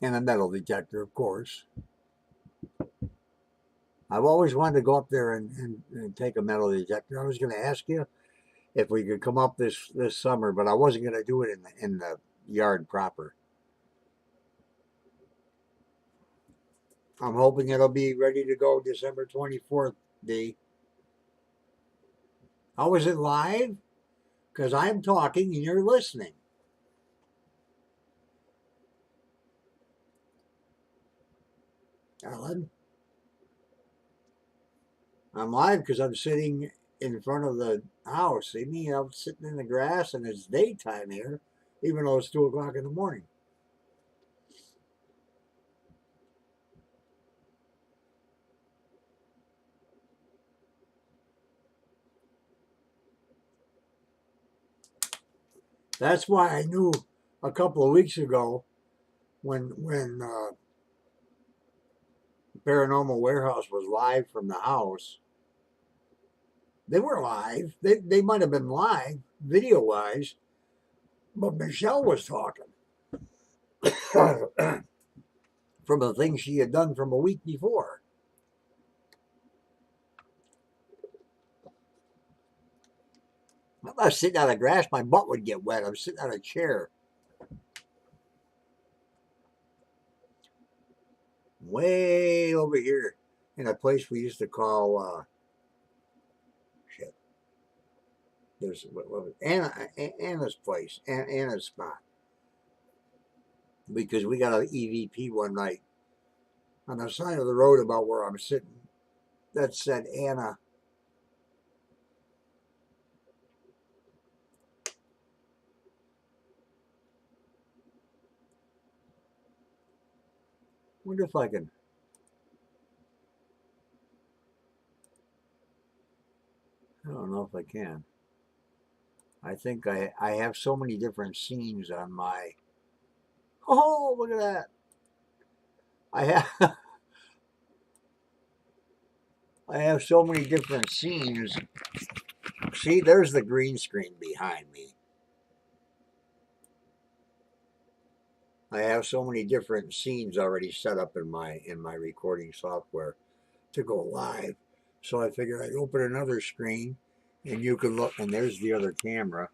[SPEAKER 1] And a metal detector, of course. I've always wanted to go up there and take a metal detector. I was going to ask you if we could come up this summer, but I wasn't going to do it in the yard proper. I'm hoping it'll be ready to go December 24th, D. How is it live? Because I'm talking and you're listening. Ellen? I'm live because I'm sitting in front of the house. See me? I'm sitting in the grass and it's daytime here, even though it's 2 o'clock in the morning. That's why I knew a couple of weeks ago when Paranormal Warehouse was live from the house. They were live. They might have been live video wise, but Michelle was talking from the things she had done from a week before. I'm not sitting on the grass, my butt would get wet. I'm sitting on a chair. Way over here in a place we used to call shit. There's Anna's place, Anna's spot. Because we got an EVP one night on the side of the road about where I'm sitting that said Anna. Wonder if I can. I don't know if I can. I think I have so many different scenes on my. Oh, look at that! I have I have so many different scenes. See, there's the green screen behind me. I have so many different scenes already set up in my recording software to go live. So I figured I'd open another screen and you can look, and there's the other camera.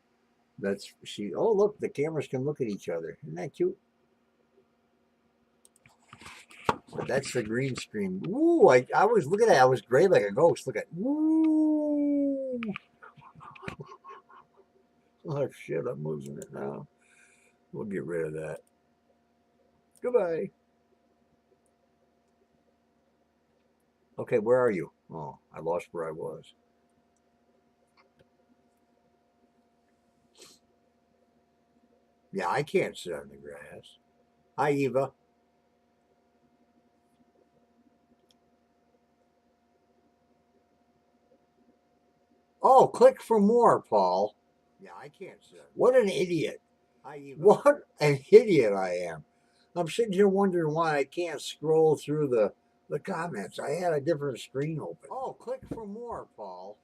[SPEAKER 1] That's she. Oh, look, the cameras can look at each other. Isn't that cute? But that's the green screen. Ooh, I was looking at it. I was gray like a ghost. Look at. Ooh. Oh, shit, I'm losing it now. We'll get rid of that. Goodbye. Okay, where are you? Oh, I lost where I was. Yeah, I can't sit on the grass. Hi, Eva. Oh, click for more, Paul. Yeah, I can't sit. What an idiot. Hi, Eva. What an idiot I am. I'm sitting here wondering why I can't scroll through the comments. I had a different screen open. Oh, click for more, Paul.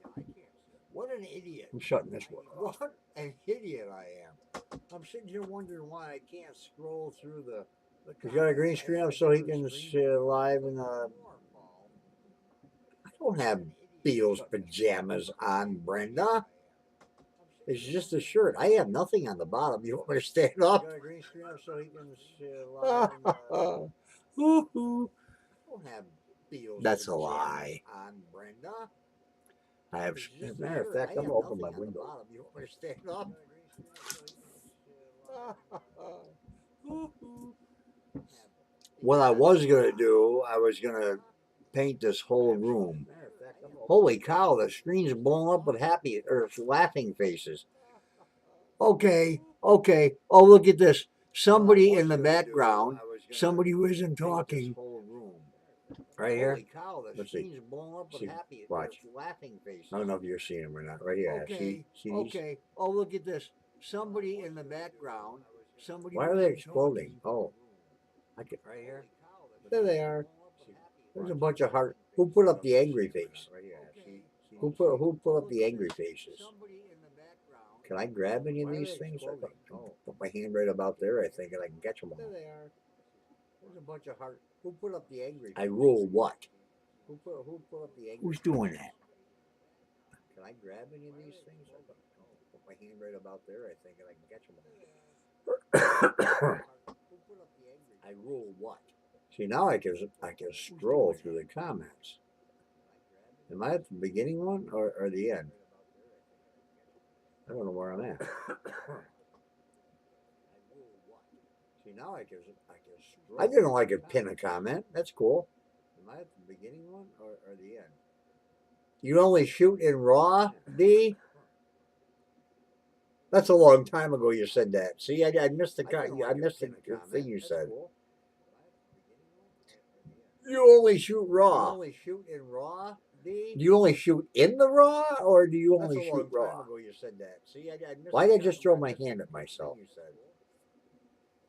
[SPEAKER 1] Yeah, I can't. What an idiot. I'm shutting this one off. What an idiot I am. I'm sitting here wondering why I can't scroll through the He's got a green screen up so he can live in I don't have Beatles pajamas on, Brenda. It's just a shirt. I have nothing on the bottom. You want me to stand up? Got a green screen up so he can live in That's a lie. On Brenda. I have, as a matter of fact, I'm gonna open my window. You want me to stand up? What I was gonna do, I was gonna paint this whole room. Holy cow, the screen's blown up with happy or laughing faces. Okay, okay. Oh, look at this. Somebody in the background, somebody who isn't talking. Right here. Let's see. Watch. I don't know if you're seeing him or not. Right here. See these? Okay. Oh, look at this. Somebody in the background. Somebody. Why are they exploding? Oh, I can. Right here. There they are. There's a bunch of heart. Who put up the angry face? Who put up the angry faces? Can I grab any of these things? Put my hand right about there, I think, and I can catch them all. There they are. There's a bunch of heart. Who put up the angry faces? I rule what? Who put up the angry? Who's doing that? Can I grab any of these things? Put my hand right about there, I think, and I can catch them all. I rule what? See, now I can scroll through the comments. Am I at the beginning one or the end? I don't know where I'm at. See, now I can scroll. I didn't like it pin a comment. That's cool. Am I at the beginning one or the end? You only shoot in RAW, D? That's a long time ago you said that. See, I missed the thing you said. You only shoot RAW. You only shoot in RAW, D? Do you only shoot in the RAW, or do you only shoot RAW? Time ago you said that. See, why did I just throw my hand at myself?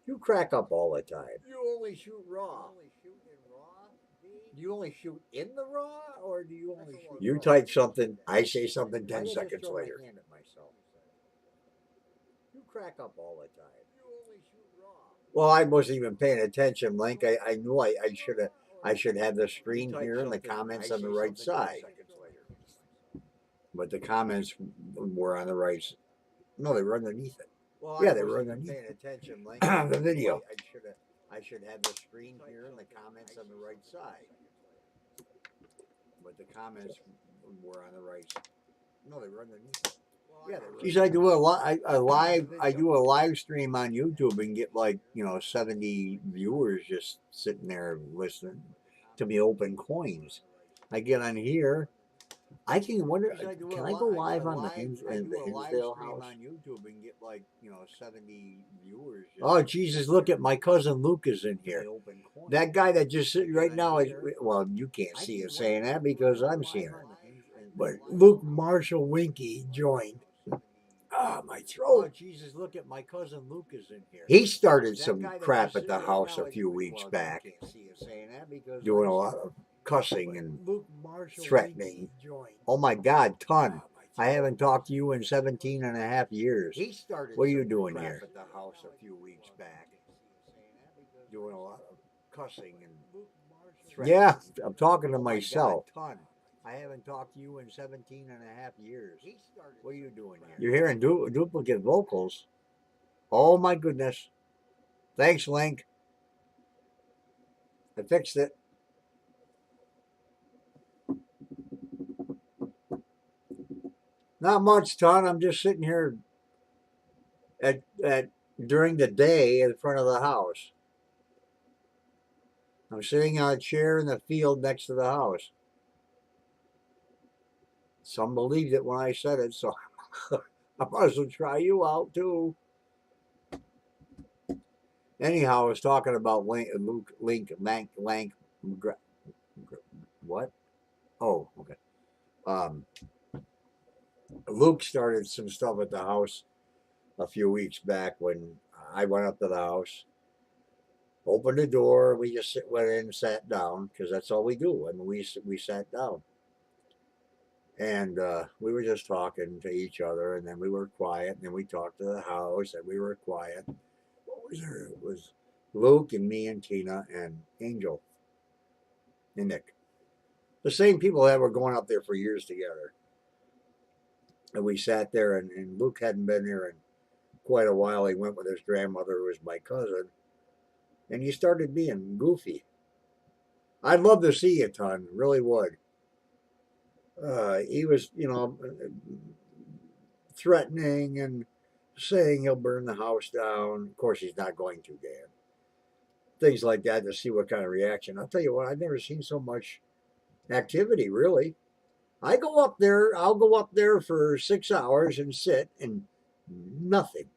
[SPEAKER 1] You crack up all the time. You only shoot RAW. Do you only shoot in the RAW, or do you only shoot? You type something, I say something 10 seconds later. You crack up all the time. Well, I wasn't even paying attention, Link. I knew I should have the screen here and the comments on the right side. But the comments were on the right. No, they were underneath it. Well, yeah, they were underneath. Paying attention, Link. The video. I should have the screen here and the comments on the right side. But the comments were on the right. No, they were underneath it. Yeah, geez, I do I do a live stream on YouTube and get 70 viewers just sitting there listening to me open coins. I get on here. I can wonder. Can I go live on the Hinsdale house on YouTube and get 70 viewers? Oh Jesus! Look at my cousin Luke is in here. That guy that just right now is you can't see it saying that because I'm seeing it. But Luke Marshall Winky joined. Ah, my throat. Oh, Jesus, look at my cousin Luke is in here. He started some crap at the house a few weeks back. Doing a lot of cussing and threatening. Oh, my God, ton. I haven't talked to you in 17 and a half years. What are you doing here? At the house a few weeks back. Doing a lot of cussing and threatening. Yeah, I'm talking to myself. I haven't talked to you in 17 and a half years. What are you doing here? You're hearing duplicate vocals. Oh, my goodness. Thanks, Link. I fixed it. Not much, Ton. I'm just sitting here at during the day in front of the house. I'm sitting on a chair in the field next to the house. Some believed it when I said it, so I might as well try you out too. Anyhow, I was talking about Lank, what? Oh, okay. Luke started some stuff at the house a few weeks back when I went up to the house, opened the door, we just went in and sat down because that's all we do. I mean, we sat down. And we were just talking to each other, and then we were quiet, and then we talked to the house, and we were quiet. What was there? It was Luke and me and Tina and Angel and Nick. The same people that were going up there for years together. And we sat there, and Luke hadn't been there in quite a while. He went with his grandmother, who was my cousin, and he started being goofy. I'd love to see you, Ton, really would. He was, threatening and saying he'll burn the house down. Of course, he's not going to, Dan. Things like that to see what kind of reaction. I'll tell you what, I've never seen so much activity, really. I'll go up there for 6 hours and sit, and nothing,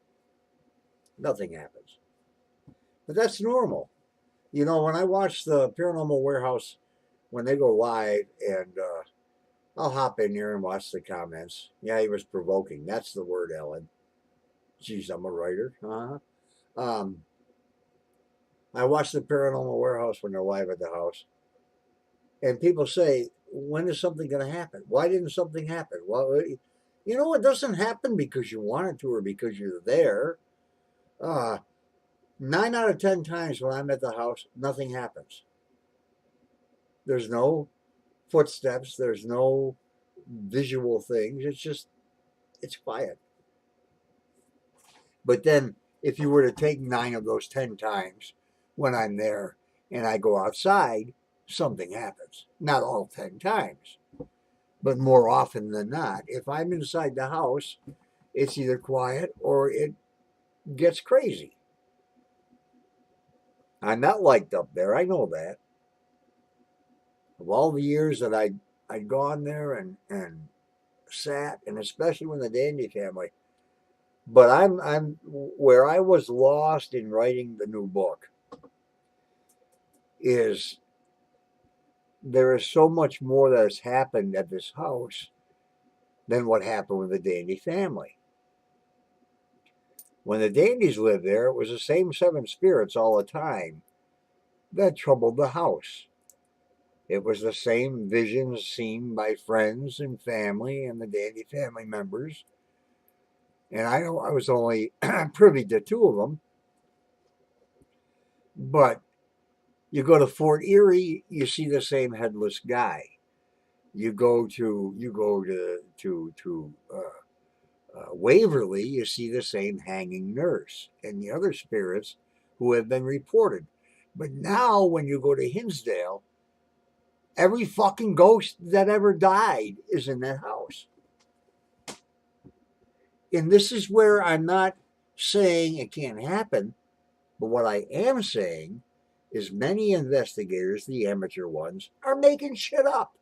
[SPEAKER 1] nothing happens. But that's normal. When I watch the Paranormal Warehouse, when they go live, and I'll hop in here and watch the comments. Yeah, he was provoking. That's the word, Ellen. Geez, I'm a writer. Uh-huh. I watch the Paranormal Warehouse when they're live at the house, and people say, "When is something going to happen? Why didn't something happen?" Well, it doesn't happen because you want it to or because you're there. Uh, 9 out of 10 times when I'm at the house, nothing happens. There's no footsteps. There's no visual things. It's quiet. But then, if you were to take 9 of those 10 times when I'm there and I go outside, something happens. Not all 10 times, but more often than not. If I'm inside the house, it's either quiet or it gets crazy. I'm not liked up there. I know that. Of all the years that I'd gone there and sat, and especially when the Dandy family. But I'm where I was lost in writing the new book is there is so much more that has happened at this house than what happened with the Dandy family. When the Dandies lived there, it was the same seven spirits all the time that troubled the house. It was the same visions seen by friends and family and the Dandy family members. And I know I was only privy to two of them, but you go to Fort Erie, you see the same headless guy. You go to Waverly, you see the same hanging nurse and the other spirits who have been reported. But now, when you go to Hinsdale, every fucking ghost that ever died is in that house. And this is where I'm not saying it can't happen, but what I am saying is many investigators, the amateur ones, are making shit up.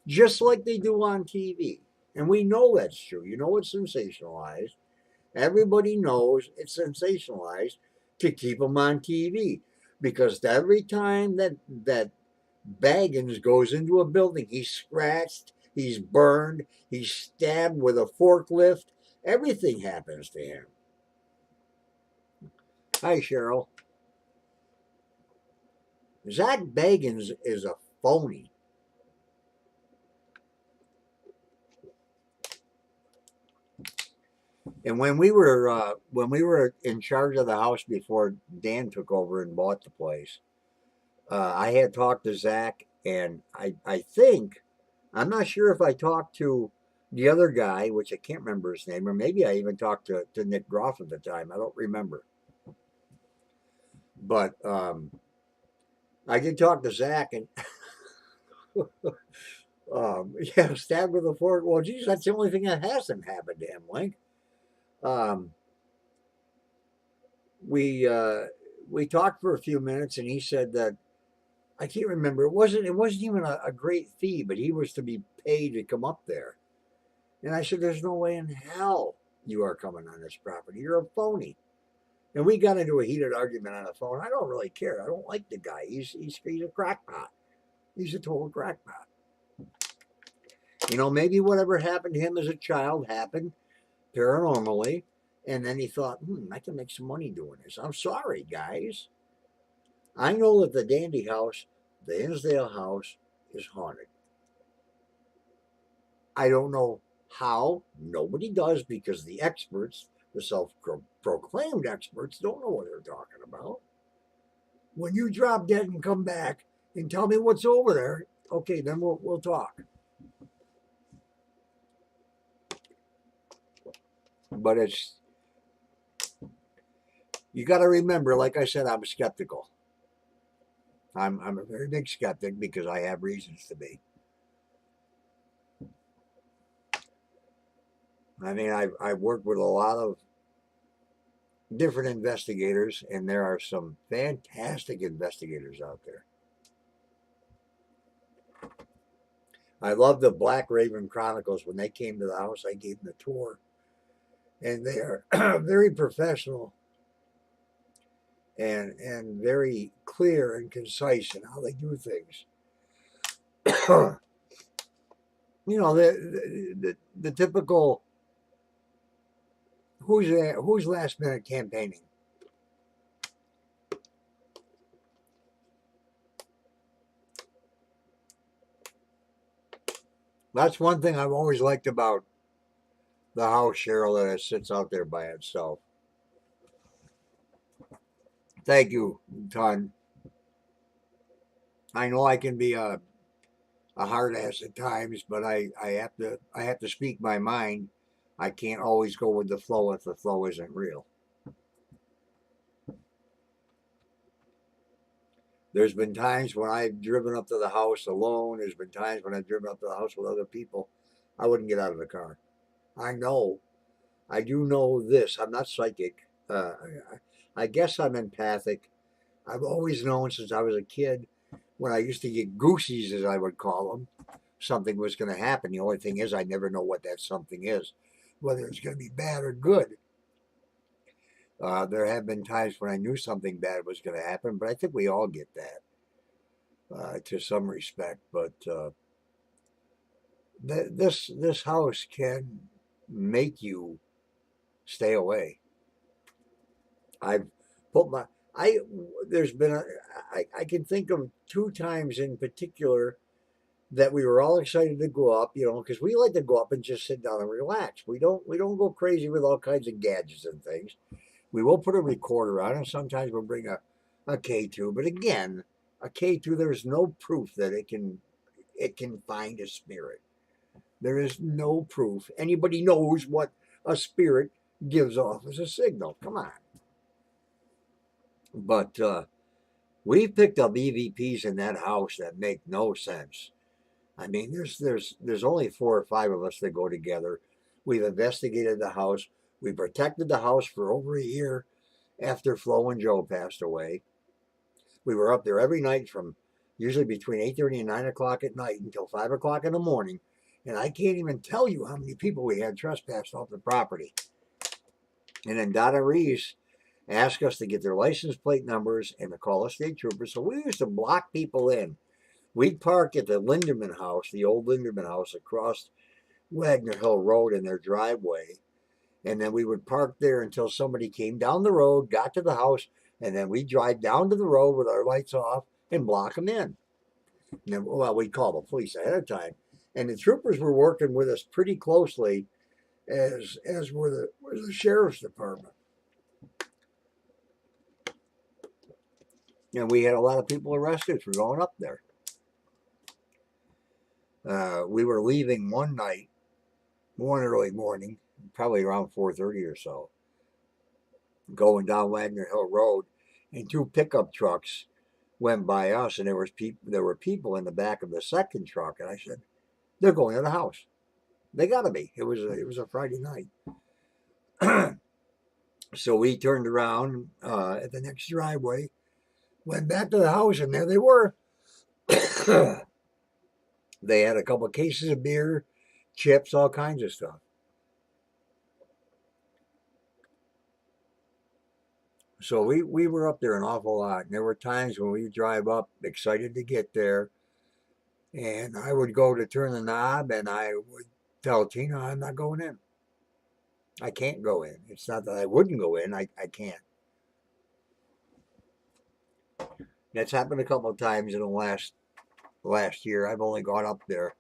[SPEAKER 1] Just like they do on TV. And we know that's true. It's sensationalized. Everybody knows it's sensationalized to keep them on TV. Because every time that Baggins goes into a building, he's scratched, he's burned, he's stabbed with a forklift. Everything happens to him. Hi, Cheryl. Zach Baggins is a phony. And when we were in charge of the house before Dan took over and bought the place, I had talked to Zach, and I think I'm not sure if I talked to the other guy, which I can't remember his name, or maybe I even talked to Nick Groff at the time. I don't remember, but I did talk to Zach, and yeah, stabbed with a fork. Well, geez, that's the only thing that hasn't happened to him, Link. Um, we talked for a few minutes, and he said that I can't remember. It wasn't even a great fee, but he was to be paid to come up there. And I said, "There's no way in hell you are coming on this property. You're a phony." And we got into a heated argument on the phone. I don't really care. I don't like the guy. He's a crackpot. He's a total crackpot. Maybe whatever happened to him as a child happened paranormally, and then he thought, I can make some money doing this. I'm sorry, guys. I know that the Dandy House, the Hinsdale house, is haunted. I don't know how. Nobody does, because the experts, the self-proclaimed experts, don't know what they're talking about. When you drop dead and come back and tell me what's over there, okay, then we'll talk. But you got to remember, like I said, I'm skeptical. I'm a very big skeptic because I have reasons to be. I mean, I've worked with a lot of different investigators, and there are some fantastic investigators out there. I love the Black Raven Chronicles. When they came to the house, I gave them a tour, and they are very professional and very clear and concise in how they do things. You know, the typical who's last minute campaigning. That's one thing I've always liked about the house, Cheryl, that it sits out there by itself. Thank you, Ton. I know I can be a hard ass at times, but I have to speak my mind. I can't always go with the flow if the flow isn't real. There's been times when I've driven up to the house alone. There's been times when I've driven up to the house with other people. I wouldn't get out of the car. I know. I do know this. I'm not psychic. I guess I'm empathic. I've always known since I was a kid when I used to get goosies, as I would call them, something was going to happen. The only thing is, I never know what that something is, whether it's going to be bad or good. There have been times when I knew something bad was going to happen, but I think we all get that to some respect. But this house can make you stay away. I've put my I there's been I can think of two times in particular that we were all excited to go up, you know, because we like to go up and just sit down and relax. We don't go crazy with all kinds of gadgets and things. We will put a recorder on, and sometimes we'll bring a K2. But again, a K2, there's no proof that it can find a spirit. There is no proof. Anybody knows what a spirit gives off as a signal. Come on. But we picked up EVPs in that house that make no sense. I mean, there's only 4 or 5 of us that go together. We've investigated the house. We protected the house for over a year after Flo and Joe passed away. We were up there every night from usually between 8:30 and 9 o'clock at night until 5 o'clock in the morning. And I can't even tell you how many people we had trespassed off the property. And then Donna Reese asked us to get their license plate numbers and to call a state trooper. So we used to block people in. We'd park at the Linderman house, the old Linderman house across Wagner Hill Road in their driveway. And then we would park there until somebody came down the road, got to the house, and then we'd drive down to the road with our lights off and block them in. And then, well, we'd call the police ahead of time. And the troopers were working with us pretty closely, as was the sheriff's department. And we had a lot of people arrested for going up there. We were leaving one night, one early morning, probably around 4:30 or so, going down Wagner Hill Road, and 2 pickup trucks went by us, and there were people in the back of the second truck, and I said, "They're going to the house. They got to be." It was a Friday night. So we turned around at the next driveway, went back to the house, and there they were. They had a couple of cases of beer, chips, all kinds of stuff. So we were up there an awful lot. And there were times when we would drive up excited to get there. And I would go to turn the knob and I would tell Tina, I'm not going in. I can't go in. It's not that I wouldn't go in, I can't. That's happened a couple of times in the last year. I've only gone up there.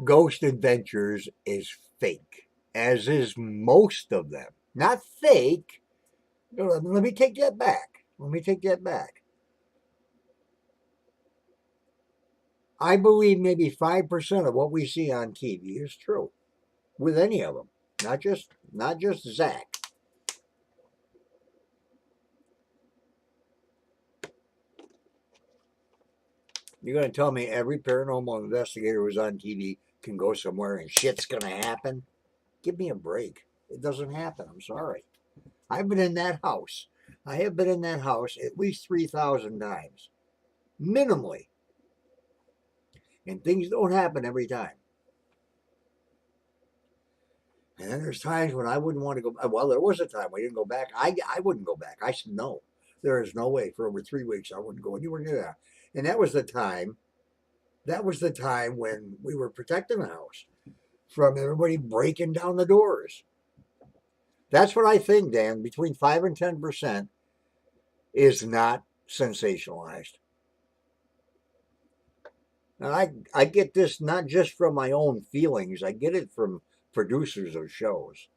[SPEAKER 1] Ghost Adventures is fake, as is most of them. Not fake. Let me take that back. I believe maybe 5% of what we see on TV is true, with any of them. Not just Zach. You're going to tell me every paranormal investigator who's on TV can go somewhere and shit's gonna happen. Give me a break. It doesn't happen. I'm sorry. I've been in that house. I have been in that house at least 3,000 times, minimally. And things don't happen every time. And then there's times when I wouldn't want to go. Well, there was a time we didn't go back. I wouldn't go back. I said no. There is no way. For over 3 weeks, I wouldn't go anywhere near that. And that was the time. That was the time when we were protecting the house from everybody breaking down the doors. That's what I think, Dan. Between 5 and 10% is not sensationalized. And I get this not just from my own feelings. I get it from producers of shows,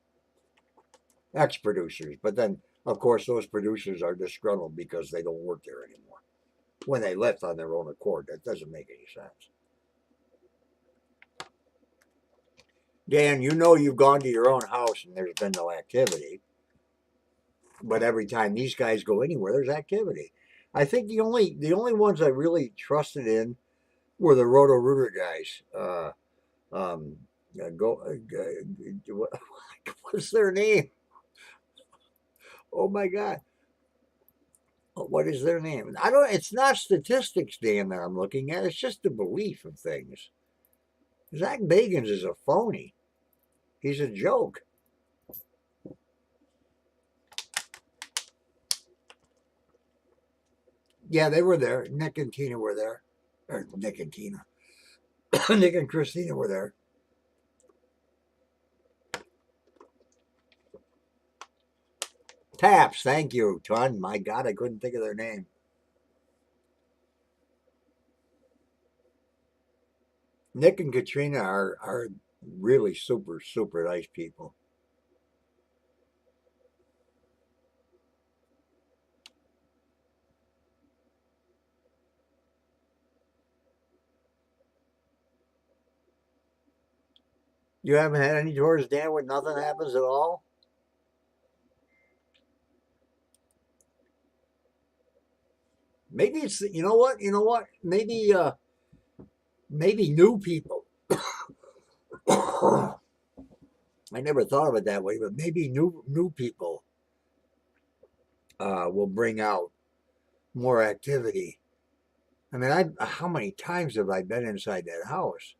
[SPEAKER 1] ex-producers. But then, of course, those producers are disgruntled because they don't work there anymore. When they left on their own accord, that doesn't make any sense. Dan, you know you've gone to your own house and there's been no activity. But every time these guys go anywhere, there's activity. I think the only ones I really trusted in were the Roto-Rooter guys. What's their name? Oh my God. What is their name? I don't. It's not statistics, Dan, that I'm looking at. It's just the belief of things. Zach Bagans is a phony. He's a joke. Yeah, they were there. Nick and Tina were there. Or Nick and Tina. Nick and Christina were there. Taps, thank you, Ton. My God, I couldn't think of their name. Nick and Katrina are really super, super nice people. You haven't had any tours, Dan, where nothing happens at all? Maybe it's you know what? Maybe new people. I never thought of it that way, but maybe new people will bring out more activity. I mean, how many times have I been inside that house?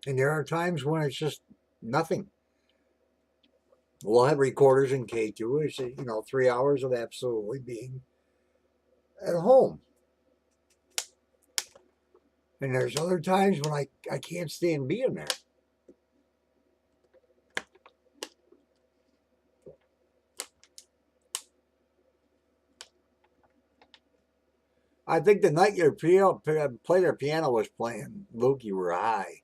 [SPEAKER 1] And there are times when it's just nothing. We'll have recorders in K2. It's 3 hours of absolutely being at home. And there's other times when I can't stand being there. I think the night your player piano was playing, Luke, you were high.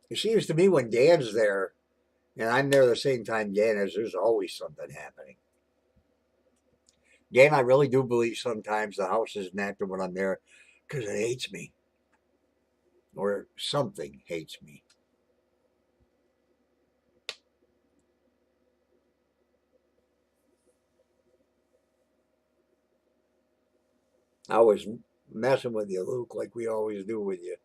[SPEAKER 1] It seems to me when Dan's there, and I'm there the same time Dan is, there's always something happening. Dan, I really do believe sometimes the house isn't active when I'm there because it hates me. Or something hates me. I was messing with you, Luke, like we always do with you.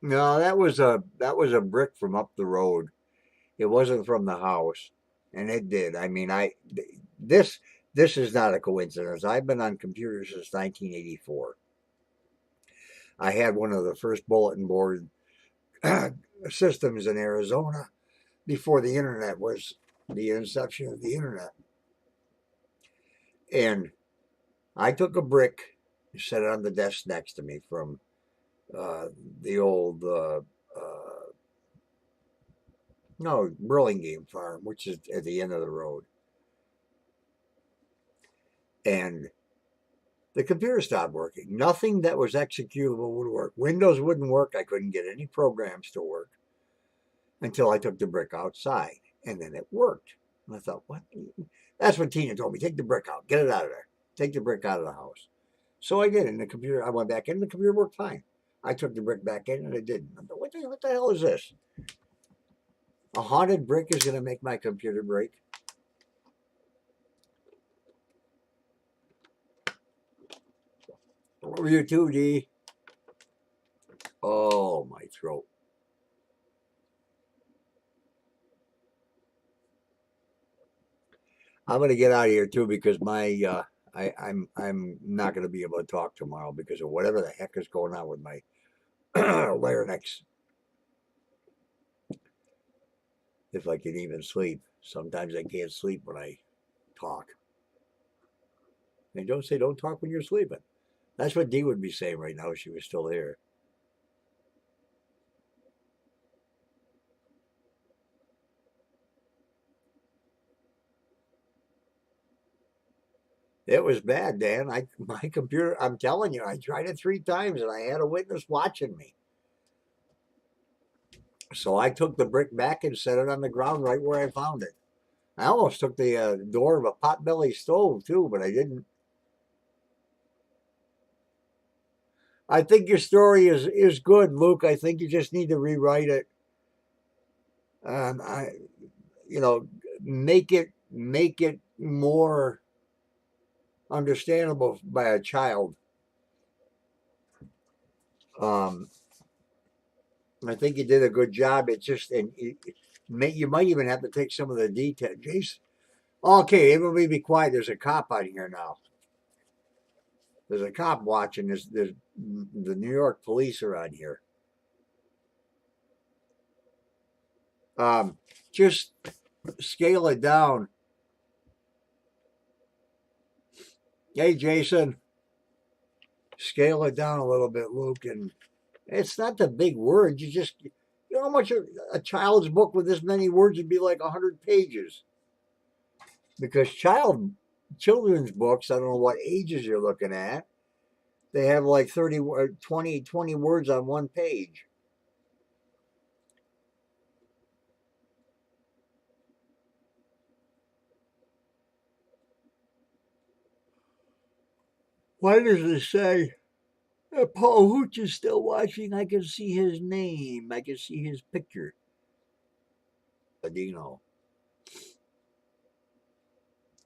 [SPEAKER 1] No, that was a brick from up the road. It wasn't from the house, and it did. I mean, this this is not a coincidence. I've been on computers since 1984. I had one of the first bulletin board systems in Arizona before the internet was the inception of the internet. And I took a brick and set it on the desk next to me from the old Burlingame Farm, which is at the end of the road. And The computer stopped working. Nothing that was executable would work. Windows wouldn't work. I couldn't get any programs to work until I took the brick outside, and then it worked. And I thought, what? That's what Tina told me. Take the brick out. Get it out of there. Take the brick out of the house. So I did. And the computer, I went back in, and the computer worked fine. I took the brick back in, and it didn't. I thought, what the hell is this? A haunted brick is going to make my computer break. Over you too, D. Oh, my throat. I'm going to get out of here too because I'm not going to be able to talk tomorrow because of whatever the heck is going on with my larynx. If I can even sleep, sometimes I can't sleep when I talk. And don't talk when you're sleeping. That's what Dee would be saying right now if she was still here. It was bad, Dan. My computer. I'm telling you, I tried it 3 times, and I had a witness watching me. So I took the brick back and set it on the ground right where I found it. I almost took the door of a potbelly stove too, but I didn't. I think your story is good, Luke. I think you just need to rewrite it. I, you know, make it more understandable by a child. Um, I think you did a good job. It's just, and you might even have to take some of the detail. Jason, okay, everybody be quiet. There's a cop out here now. There's a cop watching. There's the New York police are on here. Just scale it down. Hey, Jason, scale it down a little bit, Luke. And it's not the big words. You know how much a child's book with this many words would be like 100 pages. Because children's books, I don't know what ages you're looking at, they have like 30, 20 words on one page. Why does it say Paul Hooch is still watching? I can see his name. I can see his picture. Dino.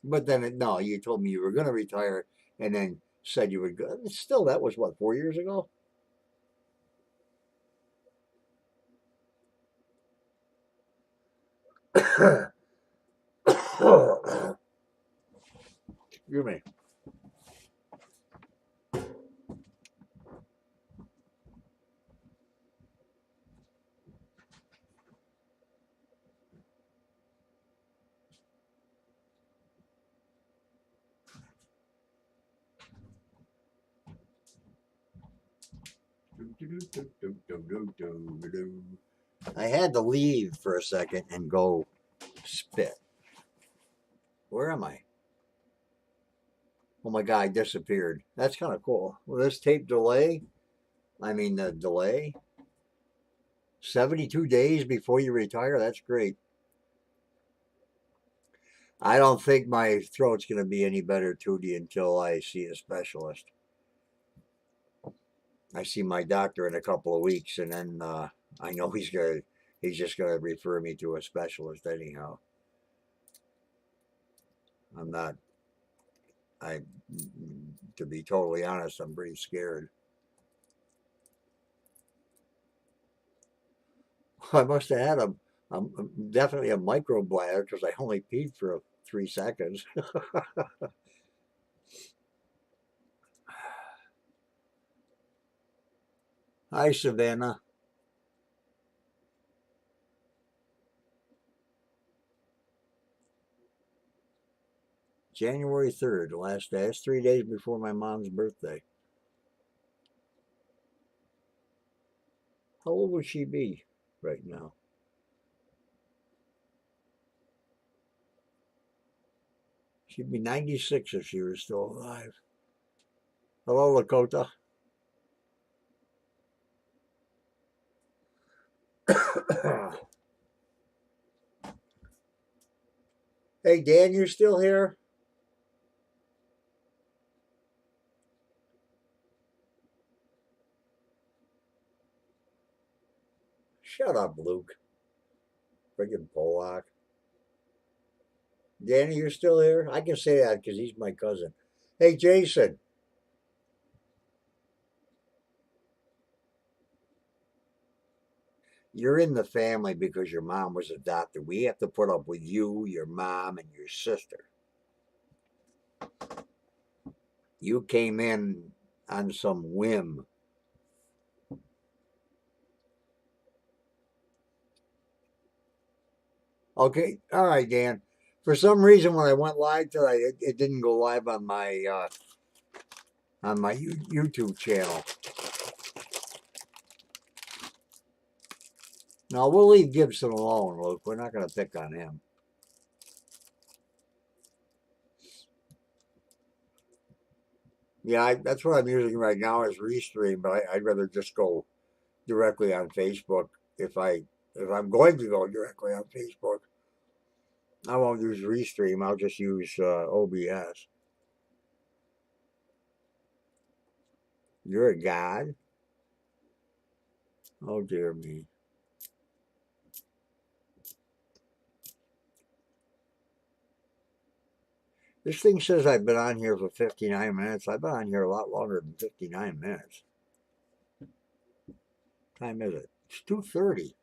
[SPEAKER 1] But then, no, you told me you were going to retire and then said you would go. Still, that was what, 4 years ago? Excuse me. I had to leave for a second and go spit. Where am I? Oh my God, I disappeared. That's kind of cool. Well, this tape delay, the delay, 72 days before you retire, that's great. I don't think my throat's going to be any better, Tootie, until I see a specialist. I see my doctor in a couple of weeks, and then I know he's just gonna refer me to a specialist anyhow. I'm not. I, to be totally honest, I'm pretty scared. I must have had definitely a microbladder because I only peed for 3 seconds. Hi, Savannah. January 3rd, the last day. It's 3 days before my mom's birthday. How old would she be right now? She'd be 96 if she were still alive. Hello, Lakota. Hey, Dan, you still here? Shut up, Luke. Friggin' Pollock. Danny, you're still here? I can say that because he's my cousin. Hey, Jason. You're in the family because your mom was adopted. We have to put up with you, your mom, and your sister. You came in on some whim. Okay, all right, Dan. For some reason, when I went live tonight, it didn't go live on my YouTube channel. No, we'll leave Gibson alone, Luke. We're not going to pick on him. Yeah, that's what I'm using right now is Restream, but I'd rather just go directly on Facebook if I'm going to go directly on Facebook. I won't use Restream. I'll just use OBS. You're a god? Oh, dear me. This thing says I've been on here for 59 minutes. I've been on here a lot longer than 59 minutes. What time is it? It's 2:30.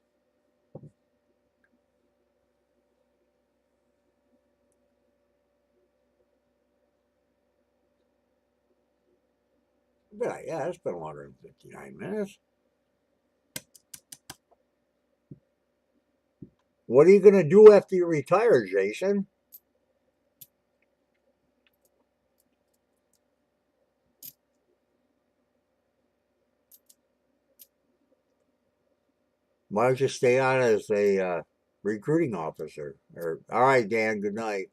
[SPEAKER 1] Yeah, it's been longer than 59 minutes. What are you going to do after you retire, Jason? Why don't you stay on as a recruiting officer? Or all right, Dan. Good night.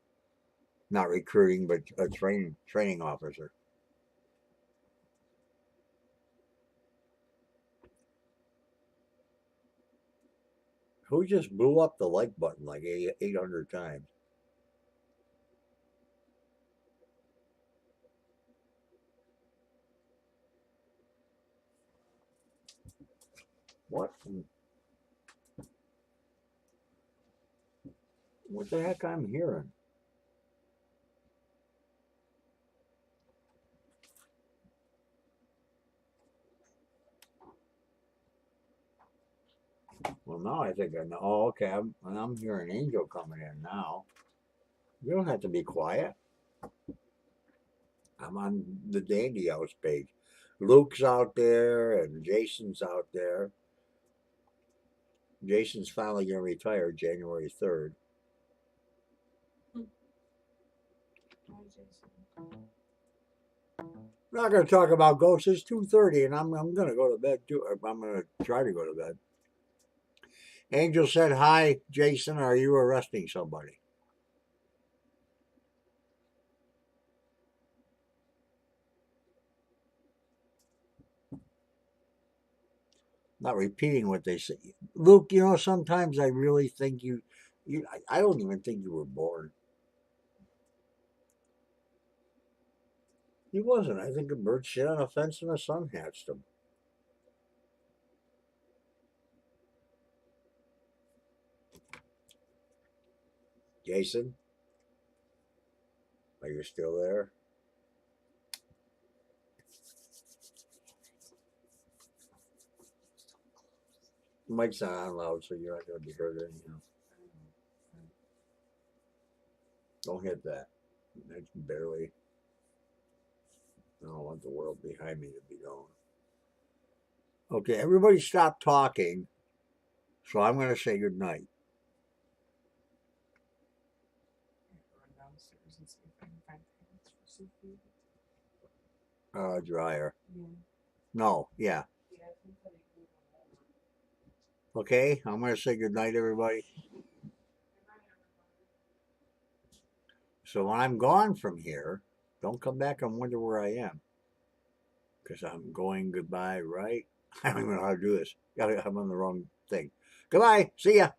[SPEAKER 1] Not recruiting, but a training officer. Who just blew up the like button like 800 times? What? What the heck I'm hearing? Well, now I think I know. Oh, okay. I'm hearing Angel coming in now. You don't have to be quiet. I'm on the Dandy House page. Luke's out there and Jason's out there. Jason's finally going to retire January 3rd. We're not going to talk about ghosts. It's 2:30 and I'm going to go to bed too. I'm going to try to go to bed. Angel said, "Hi, Jason. Are you arresting somebody?" Not repeating what they say. Luke, you know, sometimes I really think I don't even think you were born. He wasn't. I think a bird shit on a fence and the sun hatched him. Jason, are you still there? Mike's not on loud, so you're not going to be heard anyhow. Don't hit that. That's barely. I don't want the world behind me to be known. Okay, everybody stop talking. So I'm going to say good night. Dryer. No, yeah. Okay, I'm going to say good night, everybody. So when I'm gone from here, don't come back and wonder where I am. because I'm going goodbye, right? I don't even know how to do this. I'm on the wrong thing. Goodbye. See ya.